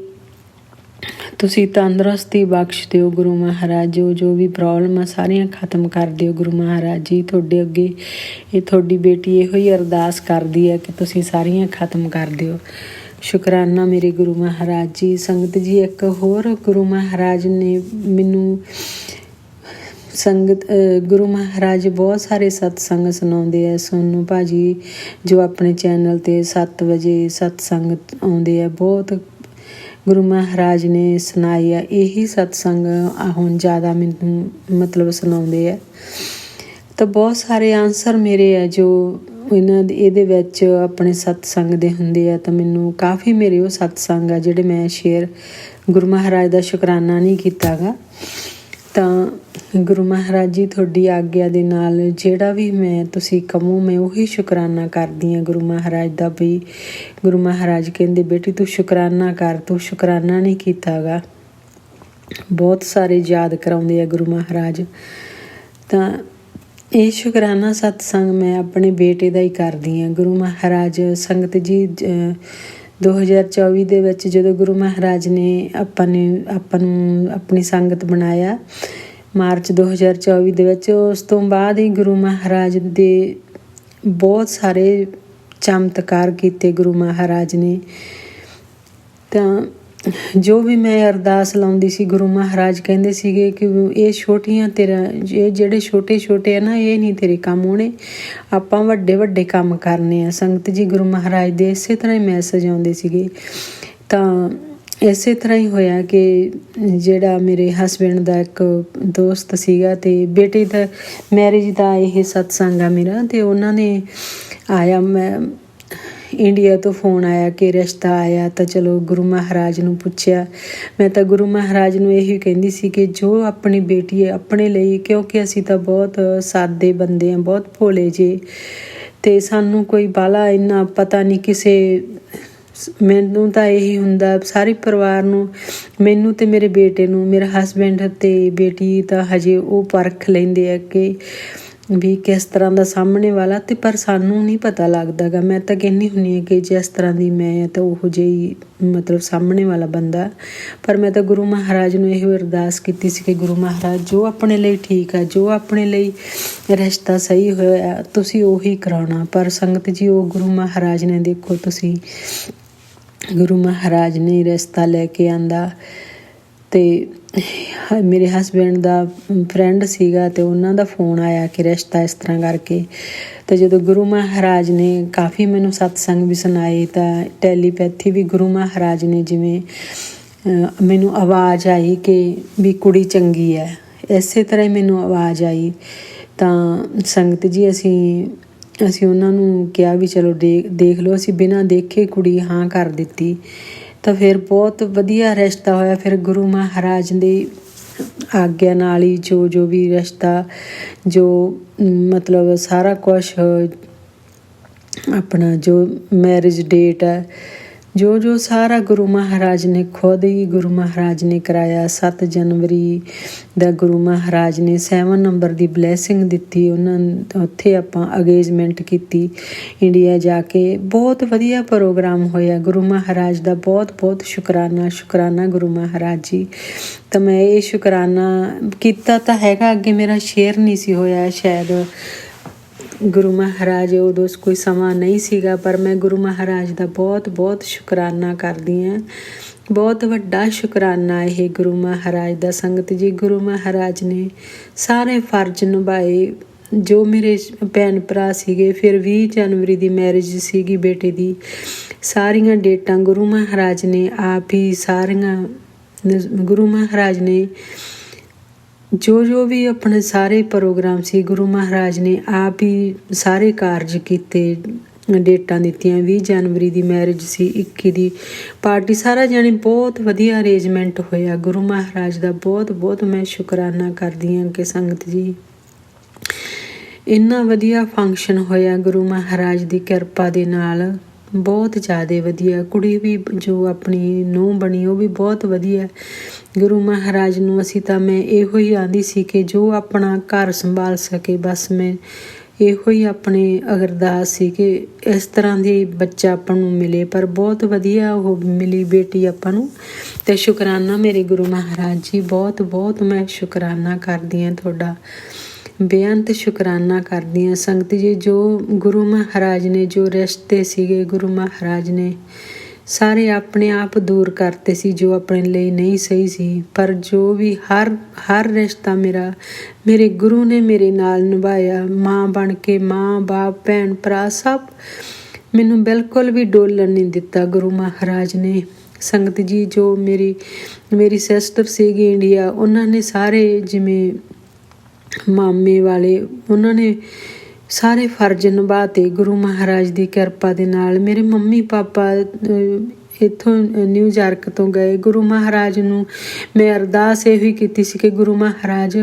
ਤੁਸੀਂ ਤੰਦਰੁਸਤੀ ਬਖਸ਼ ਦਿਓ। ਗੁਰੂ ਮਹਾਰਾਜ ਜੋ ਵੀ ਪ੍ਰੋਬਲਮ ਆ ਸਾਰੀਆਂ ਖਤਮ ਕਰ ਦਿਓ। ਗੁਰੂ ਮਹਾਰਾਜ ਜੀ ਤੁਹਾਡੇ ਅੱਗੇ ਇਹ ਤੁਹਾਡੀ ਬੇਟੀ ਇਹੋ ਹੀ ਅਰਦਾਸ ਕਰਦੀ ਹੈ ਕਿ ਤੁਸੀਂ ਸਾਰੀਆਂ ਖਤਮ ਕਰ ਦਿਓ। ਸ਼ੁਕਰਾਨਾ ਮੇਰੇ ਗੁਰੂ ਮਹਾਰਾਜ ਜੀ। ਸੰਗਤ ਜੀ, ਇੱਕ ਹੋਰ ਗੁਰੂ ਮਹਾਰਾਜ ਨੇ ਮੈਨੂੰ ਗੁਰੂ ਮਹਾਰਾਜ ਬਹੁਤ ਸਾਰੇ ਸਤਸੰਗ ਸੁਣਾਉਂਦੇ ਆ। ਸੋਨੂੰ ਭਾਜੀ ਜੋ ਆਪਣੇ ਚੈਨਲ 'ਤੇ 7 ਵਜੇ ਸਤਸੰਗ ਆਉਂਦੇ ਆ, ਬਹੁਤ ਗੁਰੂ ਮਹਾਰਾਜ ਨੇ ਸੁਣਾਈ ਆ। ਇਹੀ ਸਤਸੰਗ ਹੁਣ ਜ਼ਿਆਦਾ ਮੈਨੂੰ ਮਤਲਬ ਸੁਣਾਉਂਦੇ ਆ। ਤਾਂ ਬਹੁਤ ਸਾਰੇ ਆਨਸਰ ਮੇਰੇ ਆ ਜੋ ਇਹਦੇ ਵਿੱਚ ਆਪਣੇ ਸਤਸੰਗ ਦੇ ਹੁੰਦੇ ਆ। ਤਾਂ ਮੈਨੂੰ ਕਾਫੀ ਮੇਰੇ ਉਹ ਸਤਸੰਗ ਆ ਜਿਹੜੇ ਮੈਂ ਸ਼ੇਅਰ ਗੁਰੂ ਮਹਾਰਾਜ ਦਾ ਸ਼ੁਕਰਾਨਾ ਨਹੀਂ ਕੀਤਾ ਗਾ। ਤਾਂ ਗੁਰੂ ਮਹਾਰਾਜ ਜੀ ਤੁਹਾਡੀ ਆਗਿਆ ਦੇ ਨਾਲ ਜਿਹੜਾ ਵੀ ਤੁਸੀਂ ਕਹੋ ਮੈਂ ਉਹੀ ਸ਼ੁਕਰਾਨਾ ਕਰਦੀ ਹਾਂ ਗੁਰੂ ਮਹਾਰਾਜ ਦਾ। ਵੀ ਗੁਰੂ ਮਹਾਰਾਜ ਕਹਿੰਦੇ ਬੇਟੀ ਤੂੰ ਸ਼ੁਕਰਾਨਾ ਕਰ, ਤੂੰ ਸ਼ੁਕਰਾਨਾ ਨਹੀਂ ਕੀਤਾ ਗਾ। ਬਹੁਤ ਸਾਰੇ ਯਾਦ ਕਰਾਉਂਦੇ ਆ ਗੁਰੂ ਮਹਾਰਾਜ। ਤਾਂ ਇਹ ਸ਼ੁਕਰਾਨਾ ਸਤਸੰਗ ਮੈਂ ਆਪਣੇ ਬੇਟੇ ਦਾ ਹੀ ਕਰਦੀ ਹਾਂ। ਗੁਰੂ ਮਹਾਰਾਜ ਸੰਗਤ ਜੀ 2024 ਦੇ ਵਿੱਚ ਜਦੋਂ ਗੁਰੂ ਮਹਾਰਾਜ ਨੇ ਆਪਾਂ ਨੂੰ ਆਪਣੀ ਸੰਗਤ ਬਣਾਇਆ, ਮਾਰਚ 2024 ਦੇ ਵਿੱਚ, ਉਸ ਤੋਂ ਬਾਅਦ ਹੀ ਗੁਰੂ ਮਹਾਰਾਜ ਦੇ ਬਹੁਤ ਸਾਰੇ ਚਮਤਕਾਰ ਕੀਤੇ ਗੁਰੂ ਮਹਾਰਾਜ ਨੇ। ਤਾਂ ਜੋ ਵੀ ਮੈਂ ਅਰਦਾਸ ਲਾਉਂਦੀ ਸੀ ਗੁਰੂ ਮਹਾਰਾਜ ਕਹਿੰਦੇ ਸੀਗੇ ਕਿ ਇਹ ਛੋਟੀਆਂ ਇਹ ਜਿਹੜੇ ਛੋਟੇ ਆ ਨਾ, ਇਹ ਨਹੀਂ ਤੇਰੇ ਕੰਮ ਆਉਣੇ, ਆਪਾਂ ਵੱਡੇ ਵੱਡੇ ਕੰਮ ਕਰਨੇ ਆ। ਸੰਗਤ ਜੀ, ਗੁਰੂ ਮਹਾਰਾਜ ਦੇ ਇਸੇ ਤਰ੍ਹਾਂ ਹੀ ਮੈਸੇਜ ਆਉਂਦੇ ਸੀਗੇ। ਤਾਂ ਇਸੇ ਤਰ੍ਹਾਂ ਹੀ ਹੋਇਆ ਕਿ ਜਿਹੜਾ ਮੇਰੇ ਹਸਬੈਂਡ ਦਾ ਇੱਕ ਦੋਸਤ ਸੀਗਾ ਅਤੇ ਬੇਟੇ ਦਾ ਮੈਰਿਜ ਦਾ ਇਹ ਸਤਸੰਗ ਆ ਮੇਰਾ, ਅਤੇ ਉਹਨਾਂ ਨੇ ਆਇਆ, ਮੈਂ ਇੰਡੀਆ ਤੋਂ ਫੋਨ ਆਇਆ ਕਿ ਰਿਸ਼ਤਾ ਆਇਆ। ਤਾਂ ਚਲੋ ਗੁਰੂ ਮਹਾਰਾਜ ਨੂੰ ਪੁੱਛਿਆ। ਮੈਂ ਤਾਂ ਗੁਰੂ ਮਹਾਰਾਜ ਨੂੰ ਇਹੀ ਕਹਿੰਦੀ ਸੀ ਕਿ ਜੋ ਆਪਣੀ ਬੇਟੀ ਹੈ ਆਪਣੇ ਲਈ, ਕਿਉਂਕਿ ਅਸੀਂ ਤਾਂ ਬਹੁਤ ਸਾਦੇ ਬੰਦੇ ਹਾਂ, ਬਹੁਤ ਭੋਲੇ ਜੇ, ਅਤੇ ਸਾਨੂੰ ਕੋਈ ਬਾਹਲਾ ਇੰਨਾ ਪਤਾ ਨਹੀਂ ਕਿਸੇ, ਮੈਨੂੰ ਤਾਂ ਇਹੀ ਹੁੰਦਾ ਸਾਰੇ ਪਰਿਵਾਰ ਨੂੰ, ਮੈਨੂੰ ਅਤੇ ਮੇਰੇ ਬੇਟੇ ਨੂੰ, ਮੇਰਾ ਹਸਬੈਂਡ ਅਤੇ ਬੇਟੀ ਤਾਂ ਹਜੇ ਉਹ ਪਰਖ ਲੈਂਦੇ ਆ ਕਿ ਵੀ ਕਿਸ ਤਰ੍ਹਾਂ ਦਾ ਸਾਹਮਣੇ ਵਾਲਾ, ਅਤੇ ਪਰ ਸਾਨੂੰ ਨਹੀਂ ਪਤਾ ਲੱਗਦਾ ਗਾ। ਮੈਂ ਤਾਂ ਕਹਿੰਦੀ ਹੁੰਦੀ ਹਾਂ ਕਿ ਜਿਸ ਤਰ੍ਹਾਂ ਦੀ ਮੈਂ ਹਾਂ ਤਾਂ ਉਹੋ ਜਿਹੀ ਮਤਲਬ ਸਾਹਮਣੇ ਵਾਲਾ ਬੰਦਾ। ਪਰ ਮੈਂ ਤਾਂ ਗੁਰੂ ਮਹਾਰਾਜ ਨੂੰ ਇਹੋ ਅਰਦਾਸ ਕੀਤੀ ਸੀ ਕਿ ਗੁਰੂ ਮਹਾਰਾਜ ਜੋ ਆਪਣੇ ਲਈ ਠੀਕ ਆ, ਜੋ ਆਪਣੇ ਲਈ ਰਿਸ਼ਤਾ ਸਹੀ ਹੋਇਆ ਤੁਸੀਂ ਉਹੀ ਕਰਾਉਣਾ। ਪਰ ਸੰਗਤ ਜੀ, ਉਹ ਗੁਰੂ ਮਹਾਰਾਜ ਨੇ ਦੇਖੋ ਤੁਸੀਂ, ਗੁਰੂ ਮਹਾਰਾਜ ਨੇ ਰਿਸ਼ਤਾ ਲੈ ਕੇ ਆਂਦਾ। ਅਤੇ ਮੇਰੇ ਹਸਬੈਂਡ ਦਾ ਫਰੈਂਡ ਸੀਗਾ ਅਤੇ ਉਹਨਾਂ ਦਾ ਫੋਨ ਆਇਆ ਕਿ ਰਿਸ਼ਤਾ ਇਸ ਤਰ੍ਹਾਂ ਕਰਕੇ। ਅਤੇ ਜਦੋਂ ਗੁਰੂ ਮਹਾਰਾਜ ਨੇ ਕਾਫੀ ਮੈਨੂੰ ਸਤਸੰਗ ਵੀ ਸੁਣਾਏ, ਤਾਂ ਟੈਲੀਪੈਥੀ ਵੀ ਗੁਰੂ ਮਹਾਰਾਜ ਨੇ ਜਿਵੇਂ ਮੈਨੂੰ ਆਵਾਜ਼ ਆਈ ਕਿ ਵੀ ਕੁੜੀ ਚੰਗੀ ਹੈ, ਇਸੇ ਤਰ੍ਹਾਂ ਹੀ ਮੈਨੂੰ ਆਵਾਜ਼ ਆਈ। ਤਾਂ ਸੰਗਤ ਜੀ, ਅਸੀਂ ਉਹਨਾਂ ਨੂੰ ਕਿਹਾ ਵੀ ਚਲੋ ਦੇਖ ਲਓ। ਅਸੀਂ ਬਿਨਾਂ ਦੇਖੇ ਕੁੜੀ ਹਾਂ ਕਰ ਦਿੱਤੀ। ਤਾਂ ਫਿਰ ਬਹੁਤ ਵਧੀਆ ਰਿਸ਼ਤਾ ਹੋਇਆ। ਫਿਰ ਗੁਰੂ ਮਹਾਰਾਜ ਦੀ ਆਗਿਆ ਨਾਲ ਹੀ ਜੋ ਵੀ ਰਿਸ਼ਤਾ, ਜੋ ਮਤਲਬ ਸਾਰਾ ਕੁਛ ਆਪਣਾ ਜੋ ਮੈਰਿਜ ਡੇਟ ਹੈ, ਜੋ ਸਾਰਾ ਗੁਰੂ ਮਹਾਰਾਜ ਨੇ ਖੁਦ ਹੀ ਗੁਰੂ ਮਹਾਰਾਜ ਨੇ ਕਰਾਇਆ। 7 ਜਨਵਰੀ ਦਾ ਗੁਰੂ ਮਹਾਰਾਜ ਨੇ 7 ਨੰਬਰ ਦੀ ਬਲੈਸਿੰਗ ਦਿੱਤੀ। ਉਹਨਾਂ ਉੱਥੇ ਆਪਾਂ ਅੰਗੇਜਮੈਂਟ ਕੀਤੀ ਇੰਡੀਆ ਜਾ ਕੇ। ਬਹੁਤ ਵਧੀਆ ਪ੍ਰੋਗਰਾਮ ਹੋਇਆ। ਗੁਰੂ ਮਹਾਰਾਜ ਦਾ ਬਹੁਤ ਬਹੁਤ ਸ਼ੁਕਰਾਨਾ ਗੁਰੂ ਮਹਾਰਾਜ ਜੀ। ਤਾਂ ਮੈਂ ਇਹ ਸ਼ੁਕਰਾਨਾ ਕੀਤਾ ਤਾਂ ਹੈਗਾ, ਅੱਗੇ ਮੇਰਾ ਸ਼ੇਅਰ ਨਹੀਂ ਸੀ ਹੋਇਆ ਸ਼ਾਇਦ। ਗੁਰੂ ਮਹਾਰਾਜ ਉਦੋਂ ਕੋਈ ਸਮਾਂ ਨਹੀਂ ਸੀਗਾ, ਪਰ ਮੈਂ ਗੁਰੂ ਮਹਾਰਾਜ ਦਾ ਬਹੁਤ ਬਹੁਤ ਸ਼ੁਕਰਾਨਾ ਕਰਦੀ ਹਾਂ। ਬਹੁਤ ਵੱਡਾ ਸ਼ੁਕਰਾਨਾ ਇਹ ਗੁਰੂ ਮਹਾਰਾਜ ਦਾ। ਸੰਗਤ ਜੀ, ਗੁਰੂ ਮਹਾਰਾਜ ਨੇ ਸਾਰੇ ਫਰਜ਼ ਨਿਭਾਏ। ਜੋ ਮੇਰੇ ਭੈਣ ਭਰਾ ਸੀਗੇ, ਫਿਰ 20 ਜਨਵਰੀ ਦੀ ਮੈਰਿਜ ਸੀਗੀ ਬੇਟੇ ਦੀ, ਸਾਰੀਆਂ ਡੇਟਾਂ ਗੁਰੂ ਮਹਾਰਾਜ ਨੇ ਆਪ ਹੀ ਸਾਰੀਆਂ, ਗੁਰੂ ਮਹਾਰਾਜ ਨੇ ਜੋ ਵੀ ਆਪਣੇ ਸਾਰੇ ਪ੍ਰੋਗਰਾਮ ਸੀ, ਗੁਰੂ ਮਹਾਰਾਜ ਨੇ ਆਪ ਹੀ ਸਾਰੇ ਕਾਰਜ ਕੀਤੇ। ਡੇਟਾਂ ਦਿੱਤੀਆਂ। 20 ਜਨਵਰੀ ਦੀ ਮੈਰਿਜ ਸੀ, 21 ਦੀ ਪਾਰਟੀ, ਸਾਰਾ ਜਾਣੀ ਬਹੁਤ ਵਧੀਆ ਅਰੇਂਜਮੈਂਟ ਹੋਇਆ। ਗੁਰੂ ਮਹਾਰਾਜ ਦਾ ਬਹੁਤ ਬਹੁਤ ਮੈਂ ਸ਼ੁਕਰਾਨਾ ਕਰਦੀ ਹਾਂ ਕਿ ਸੰਗਤ ਜੀ ਇੰਨਾ ਵਧੀਆ ਫੰਕਸ਼ਨ ਹੋਇਆ ਗੁਰੂ ਮਹਾਰਾਜ ਦੀ ਕਿਰਪਾ ਦੇ ਨਾਲ। ਬਹੁਤ ਜ਼ਿਆਦਾ ਵਧੀਆ। ਕੁੜੀ ਵੀ ਜੋ ਆਪਣੀ ਨੂੰਹ ਬਣੀ ਉਹ ਵੀ ਬਹੁਤ ਵਧੀਆ। ਗੁਰੂ ਮਹਾਰਾਜ ਨੂੰ ਅਸੀਂ ਤਾਂ ਮੈਂ ਇਹੋ ਹੀ ਆਂਦੀ ਸੀ ਕਿ ਜੋ ਆਪਣਾ ਘਰ ਸੰਭਾਲ ਸਕੇ, ਬਸ ਮੈਂ ਇਹੋ ਹੀ ਆਪਣੀ ਅਰਦਾਸ ਸੀ ਕਿ ਇਸ ਤਰ੍ਹਾਂ ਦੀ ਬੱਚਾ ਆਪਾਂ ਨੂੰ ਮਿਲੇ। ਪਰ ਬਹੁਤ ਵਧੀਆ ਉਹ ਮਿਲੀ ਬੇਟੀ ਆਪਾਂ ਨੂੰ। ਅਤੇ ਸ਼ੁਕਰਾਨਾ ਮੇਰੇ ਗੁਰੂ ਮਹਾਰਾਜ ਜੀ, ਬਹੁਤ ਬਹੁਤ ਮੈਂ ਸ਼ੁਕਰਾਨਾ ਕਰਦੀ ਹਾਂ ਤੁਹਾਡਾ, ਬੇਅੰਤ ਸ਼ੁਕਰਾਨਾ ਕਰਦੀ ਹਾਂ। ਸੰਗਤ ਜੀ, ਜੋ ਗੁਰੂ ਮਹਾਰਾਜ ਨੇ ਜੋ ਰਿਸ਼ਤੇ ਸੀਗੇ, ਗੁਰੂ ਮਹਾਰਾਜ ਨੇ ਸਾਰੇ ਆਪਣੇ ਆਪ ਦੂਰ ਕਰਤੇ ਸੀ ਜੋ ਆਪਣੇ ਲਈ ਨਹੀਂ ਸਹੀ ਸੀ। ਪਰ ਜੋ ਵੀ ਹਰ ਰਿਸ਼ਤਾ ਮੇਰੇ ਗੁਰੂ ਨੇ ਮੇਰੇ ਨਾਲ ਨਿਭਾਇਆ। ਮਾਂ ਬਣ ਕੇ, ਮਾਂ ਬਾਪ, ਭੈਣ ਭਰਾ ਸਭ, ਮੈਨੂੰ ਬਿਲਕੁਲ ਵੀ ਡੋਲਣ ਨਹੀਂ ਦਿੱਤਾ ਗੁਰੂ ਮਹਾਰਾਜ ਨੇ। ਸੰਗਤ ਜੀ, ਜੋ ਮੇਰੀ ਸਿਸਟਰ ਸੀਗੀ ਇੰਡੀਆ, ਉਹਨਾਂ ਨੇ ਸਾਰੇ ਜਿਵੇਂ ਮਾਮੇ ਵਾਲੇ, ਉਹਨਾਂ ਨੇ ਸਾਰੇ ਫਰਜ਼ ਨਿਭਾਤੇ ਗੁਰੂ ਮਹਾਰਾਜ ਦੀ ਕਿਰਪਾ ਦੇ ਨਾਲ। ਮੇਰੇ ਮੰਮੀ ਪਾਪਾ ਇੱਥੋਂ ਨਿਊਯਾਰਕ ਤੋਂ ਗਏ। ਗੁਰੂ ਮਹਾਰਾਜ ਨੂੰ ਮੈਂ ਅਰਦਾਸ ਇਹੋ ਹੀ ਕੀਤੀ ਸੀ ਕਿ ਗੁਰੂ ਮਹਾਰਾਜ,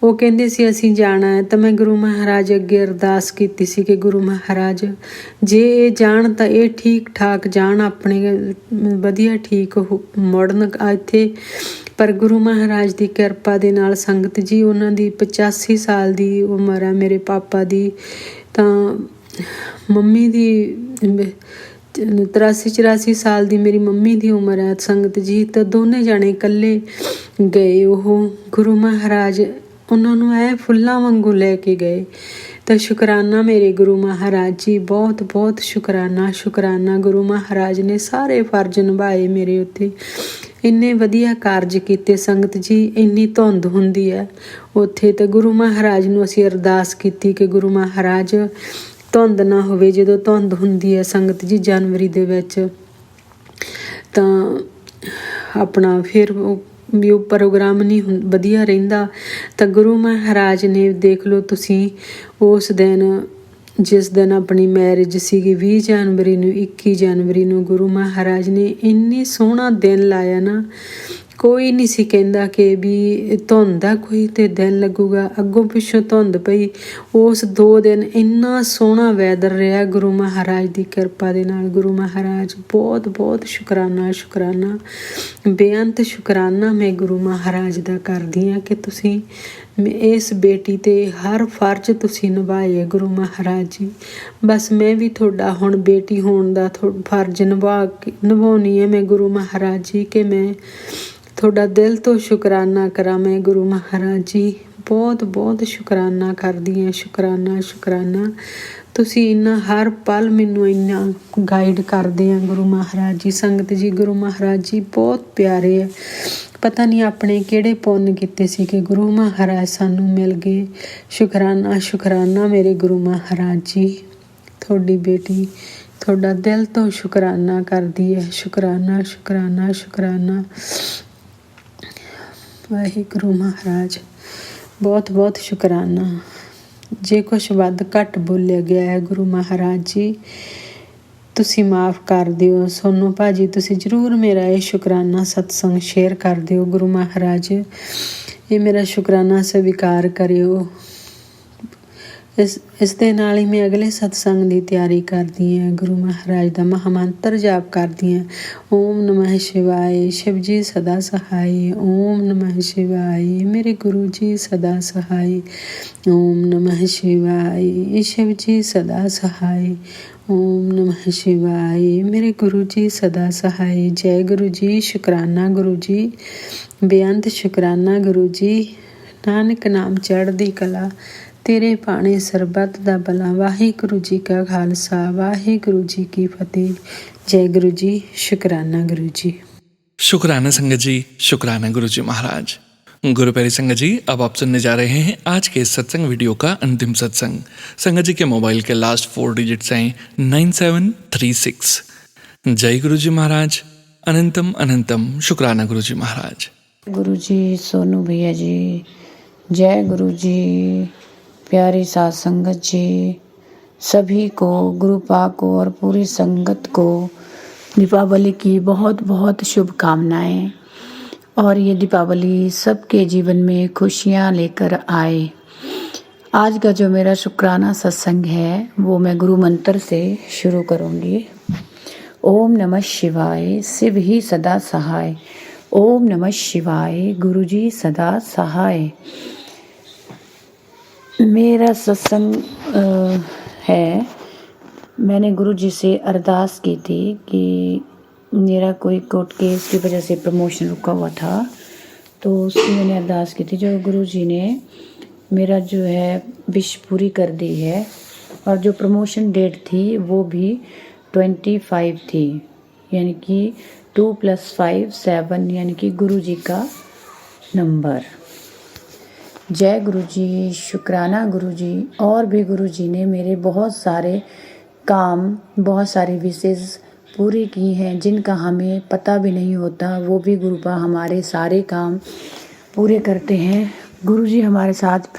ਉਹ ਕਹਿੰਦੇ ਸੀ ਅਸੀਂ ਜਾਣਾ ਹੈ, ਤਾਂ ਮੈਂ ਗੁਰੂ ਮਹਾਰਾਜ ਅੱਗੇ ਅਰਦਾਸ ਕੀਤੀ ਸੀ ਕਿ ਗੁਰੂ ਮਹਾਰਾਜ ਜੇ ਇਹ ਜਾਣ ਤਾਂ ਇਹ ਠੀਕ ਠਾਕ ਜਾਣ, ਆਪਣੇ ਵਧੀਆ ਠੀਕ ਮੁੜਨ ਇੱਥੇ। ਪਰ ਗੁਰੂ ਮਹਾਰਾਜ ਦੀ ਕਿਰਪਾ ਦੇ ਨਾਲ ਸੰਗਤ ਜੀ, ਉਹਨਾਂ ਦੀ 85 ਸਾਲ ਦੀ ਉਮਰ ਆ ਮੇਰੇ ਪਾਪਾ ਦੀ, ਤਾਂ ਮੰਮੀ ਦੀ 83-84 ਸਾਲ ਦੀ ਮੇਰੀ ਮੰਮੀ ਦੀ ਉਮਰ ਹੈ ਸੰਗਤ ਜੀ। ਤਾਂ ਦੋਨੇ ਜਾਣੇ ਇਕੱਲੇ ਗਏ। ਉਹ ਗੁਰੂ ਮਹਾਰਾਜ ਉਹਨਾਂ ਨੂੰ ਫੁੱਲਾਂ ਵਾਂਗੂ ਲੈ ਕੇ ਗਏ। ਤਾਂ ਸ਼ੁਕਰਾਨਾ ਮੇਰੇ ਗੁਰੂ ਮਹਾਰਾਜ ਜੀ, ਬਹੁਤ ਬਹੁਤ ਸ਼ੁਕਰਾਨਾ। ਗੁਰੂ ਮਹਾਰਾਜ ਨੇ ਸਾਰੇ ਫਰਜ਼ ਨਿਭਾਏ ਮੇਰੇ ਉੱਤੇ। ਇੰਨੇ ਵਧੀਆ ਕਾਰਜ ਕੀਤੇ ਸੰਗਤ ਜੀ। ਇੰਨੀ ਧੁੰਦ ਹੁੰਦੀ ਹੈ ਉੱਥੇ, ਤਾਂ ਗੁਰੂ ਮਹਾਰਾਜ ਨੂੰ ਅਸੀਂ ਅਰਦਾਸ ਕੀਤੀ ਕਿ ਗੁਰੂ ਮਹਾਰਾਜ ਧੁੰਦ ਨਾ ਹੋਵੇ। ਜਦੋਂ ਧੁੰਦ ਹੁੰਦੀ ਹੈ ਸੰਗਤ ਜੀ ਜਨਵਰੀ ਦੇ ਵਿੱਚ, ਤਾਂ ਆਪਣਾ ਫਿਰ ਵੀ ਉਹ ਪ੍ਰੋਗਰਾਮ ਨਹੀਂ ਵਧੀਆ ਰਹਿੰਦਾ। ਤਾਂ ਗੁਰੂ ਮਹਾਰਾਜ ਨੇ ਦੇਖ ਲਓ ਤੁਸੀਂ, ਉਸ ਦਿਨ ਜਿਸ ਦਿਨ ਆਪਣੀ ਮੈਰਿਜ ਸੀਗੀ 20 ਜਨਵਰੀ ਨੂੰ, 21 ਜਨਵਰੀ ਨੂੰ, ਗੁਰੂ ਮਹਾਰਾਜ ਨੇ ਇੰਨੀ ਸੋਹਣਾ ਦਿਨ ਲਾਇਆ ਨਾ। ਕੋਈ ਨਹੀਂ ਸੀ ਕਹਿੰਦਾ ਕਿ ਵੀ ਧੁੰਦ ਆ ਕੋਈ ਤੇ ਦਿਨ ਲੱਗੂਗਾ। ਅੱਗੋਂ ਪਿੱਛੋਂ ਧੁੰਦ ਪਈ। ਉਸ 2 ਦਿਨ ਇੰਨਾ ਸੋਹਣਾ ਵੈਦਰ ਰਿਹਾ ਗੁਰੂ ਮਹਾਰਾਜ ਦੀ ਕਿਰਪਾ ਦੇ ਨਾਲ। ਗੁਰੂ ਮਹਾਰਾਜ ਬਹੁਤ ਬਹੁਤ ਸ਼ੁਕਰਾਨਾ ਬੇਅੰਤ ਸ਼ੁਕਰਾਨਾ ਮੈਂ ਗੁਰੂ ਮਹਾਰਾਜ ਦਾ ਕਰਦੀ ਹਾਂ ਕਿ ਤੁਸੀਂ ਇਸ ਬੇਟੀ 'ਤੇ ਹਰ ਫਰਜ਼ ਤੁਸੀਂ ਨਿਭਾਏ ਗੁਰੂ ਮਹਾਰਾਜ ਜੀ। ਬਸ ਮੈਂ ਵੀ ਤੁਹਾਡਾ ਹੁਣ ਬੇਟੀ ਹੋਣ ਦਾ ਫਰਜ਼ ਨਿਭਾਉਣੀ ਹੈ ਮੈਂ ਗੁਰੂ ਮਹਾਰਾਜ ਜੀ, ਕਿ ਮੈਂ ਤੁਹਾਡਾ ਦਿਲ ਤੋਂ ਸ਼ੁਕਰਾਨਾ ਕਰਾਂ। ਮੈਂ ਗੁਰੂ ਮਹਾਰਾਜ ਜੀ ਬਹੁਤ ਬਹੁਤ ਸ਼ੁਕਰਾਨਾ ਕਰਦੀ ਹਾਂ। ਸ਼ੁਕਰਾਨਾ ਤੁਸੀਂ ਇੰਨਾ ਹਰ ਪਲ ਮੈਨੂੰ ਇੰਨਾ ਗਾਈਡ ਕਰਦੇ ਆ ਗੁਰੂ ਮਹਾਰਾਜ ਜੀ। ਸੰਗਤ ਜੀ, ਗੁਰੂ ਮਹਾਰਾਜ ਜੀ ਬਹੁਤ ਪਿਆਰੇ ਹੈ। ਪਤਾ ਨਹੀਂ ਆਪਣੇ ਕਿਹੜੇ ਪੁੰਨ ਕੀਤੇ ਸੀ ਕਿ ਗੁਰੂ ਮਹਾਰਾਜ ਸਾਨੂੰ ਮਿਲ ਗਏ। ਸ਼ੁਕਰਾਨਾ ਮੇਰੇ ਗੁਰੂ ਮਹਾਰਾਜ ਜੀ। ਤੁਹਾਡੀ ਬੇਟੀ ਤੁਹਾਡਾ ਦਿਲ ਤੋਂ ਸ਼ੁਕਰਾਨਾ ਕਰਦੀ ਹੈ। ਸ਼ੁਕਰਾਨਾ ਵਾਹਿਗੁਰੂ ਮਹਾਰਾਜ, ਬਹੁਤ ਬਹੁਤ ਸ਼ੁਕਰਾਨਾ। ਜੇ ਕੁਛ ਵੱਧ ਘੱਟ ਬੋਲਿਆ ਗਿਆ ਹੈ ਗੁਰੂ ਮਹਾਰਾਜ ਜੀ, ਤੁਸੀਂ ਮਾफ़ ਕਰ ਦਿਓ। ਸੋਨੂੰ ਭਾਜੀ, ਤੁਸੀਂ ਜ਼ਰੂਰ ਮੇਰਾ ਇਹ ਸ਼ੁਕਰਾਨਾ ਸਤਸੰਗ ਸ਼ੇਅਰ ਕਰ ਦਿਓ। ਗੁਰੂ ਮਹਾਰਾਜ ਇਹ ਮੇਰਾ ਸ਼ੁਕਰਾਨਾ ਸਵੀਕਾਰ ਕਰਿਓ। ਇਸ ਦੇ ਨਾਲ ਹੀ ਮੈਂ ਅਗਲੇ ਸਤਸੰਗ ਦੀ ਤਿਆਰੀ ਕਰਦੀ ਹਾਂ। ਗੁਰੂ ਮਹਾਰਾਜ ਦਾ ਮਹਾਮੰਤਰ ਜਾਪ ਕਰਦੀ ਹਾਂ। ਓਮ ਨਮः ਸ਼ਿਵਾਏ, ਸ਼ਿਵ ਜੀ ਸਦਾ ਸਹਾਈ। ਓਮ ਨਮः ਸ਼ਿਵਾਏ, ਮੇਰੇ ਗੁਰੂ ਜੀ ਸਦਾ ਸਹਾਈ। ਓਮ ਨਮः ਸ਼ਿਵਾਏ, ਸ਼ਿਵ ਜੀ ਸਦਾ ਸਹਾਈ। ਓਮ ਨਮः ਸ਼ਿਵਾਏ, ਮੇਰੇ ਗੁਰੂ ਜੀ ਸਦਾ ਸਹਾਈ। ਜੈ ਗੁਰੂ ਜੀ, ਸ਼ੁਕਰਾਨਾ ਗੁਰੂ ਜੀ, ਬੇਅੰਤ ਸ਼ੁਕਰਾਨਾ ਗੁਰੂ ਜੀ। ਨਾਨਕ ਨਾਮ ਚੜ੍ਹਦੀ ਕਲਾ, ਤੇਰੇ ਭਾਣੇ ਸਰਬੱਤ ਦਾ ਭਲਾ। ਵਾਹਿਗੁਰੂ ਜੀ ਕਾ ਖਾਲਸਾ, ਵਾਹਿਗੁਰੂ ਜੀ ਕੀ फतेह। जय गुरु जी, शुकराना गुरु जी। शुक्राना संगत जी, शुक्राना गुरु जी महाराज। गुरु प्यारी संगत जी, अब आप सुनने जा रहे हैं आज के इस सत्संग वीडियो का अंतिम सत्संग। संगत जी के मोबाइल के लास्ट 4 डिजिट्स हैं 9736। जय गुरु जी महाराज, अनंतम अनंतम शुक्राना गुरु जी महाराज। गुरु जी, सोनू भैया जी, जय गुरु जी। प्यारी साथ संगत जी, सभी को, गुरु पाक को और पूरी संगत को दीपावली की बहुत बहुत शुभकामनाएं। और ये दीपावली सबके जीवन में खुशियां लेकर आए। आज का जो मेरा शुक्राना सत्संग है वो मैं गुरु मंत्र से शुरू करूंगी। ओम नमः शिवाय, शिव ही सदा सहाय। ओम नमः शिवाय, गुरु जी सदा सहाय। मेरा सत्संग है, मैंने गुरु जी से अरदास की थी कि मेरा कोई कोर्ट केस की वजह से प्रमोशन रुका हुआ था, तो उसकी मैंने अरदास की थी। जो गुरु जी ने मेरा जो है विश पूरी कर दी है। और जो प्रमोशन डेट थी वो भी 25 थी, यानी कि 2 + 5 7, यानी कि गुरु जी का नंबर। जय गुरु जी, शुक्राना गुरु जी। और भी गुरु जी ने मेरे बहुत सारे काम, बहुत सारी विशेष पूरी की हैं जिनका हमें पता भी नहीं होता। वो भी गुरु पा हमारे सारे काम पूरे करते हैं। गुरु जी हमारे साथ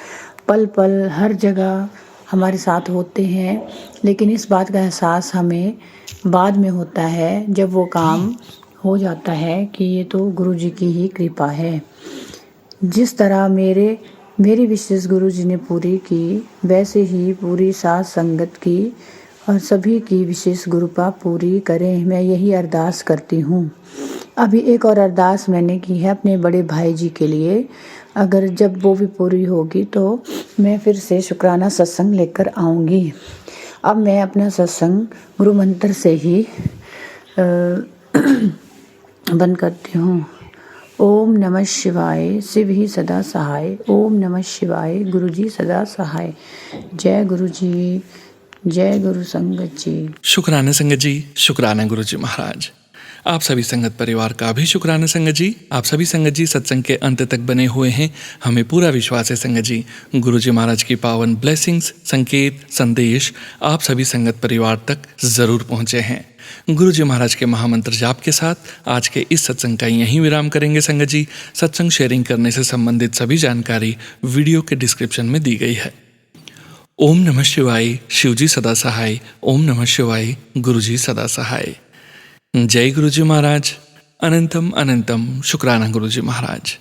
पल पल हर जगह हमारे साथ होते हैं, लेकिन इस बात का एहसास हमें बाद में होता है जब वो काम हो जाता है कि ये तो गुरु जी की ही कृपा है। जिस तरह मेरी विशेष गुरु जी ने पूरी की, वैसे ही पूरी साथ संगत की और सभी की विशेष गुरुपा पूरी करें, मैं यही अरदास करती हूँ। अभी एक और अरदास मैंने की है अपने बड़े भाई जी के लिए। अगर जब वो भी पूरी होगी तो मैं फिर से शुक्राना सत्संग लेकर आऊँगी। अब मैं अपना सत्संग गुरु मंत्र से ही बंद करती हूँ। ओम नमः शिवाय, शिव ही सदा सहाय। ओम नमः शिवाय, गुरु जी सदा सहाय। जय गुरु जी, जय गुरु संगत जी। शुक्राना संगत जी, शुक्राना गुरु जी महाराज। आप सभी संगत परिवार का भी शुक्राना संगत जी। आप सभी संगत जी सत्संग के अंत तक बने हुए हैं। हमें पूरा विश्वास है संगत जी, गुरु जी महाराज की पावन ब्लेसिंग्स, संकेत, संदेश आप सभी संगत परिवार तक जरूर पहुंचे हैं। गुरु जी महाराज के महामंत्र जाप के साथ आज के इस सत्संग का यहीं विराम करेंगे संगत जी। सत्संग शेयरिंग करने से संबंधित सभी जानकारी वीडियो के डिस्क्रिप्शन में दी गई है। ओम नमः शिवाय, शिव जी सदा सहाय। ओम नमः शिवाय, गुरु जी सदा सहाय। जय गुरु जी महाराज, अनंतम अनंतम शुक्राना गुरु जी महाराज।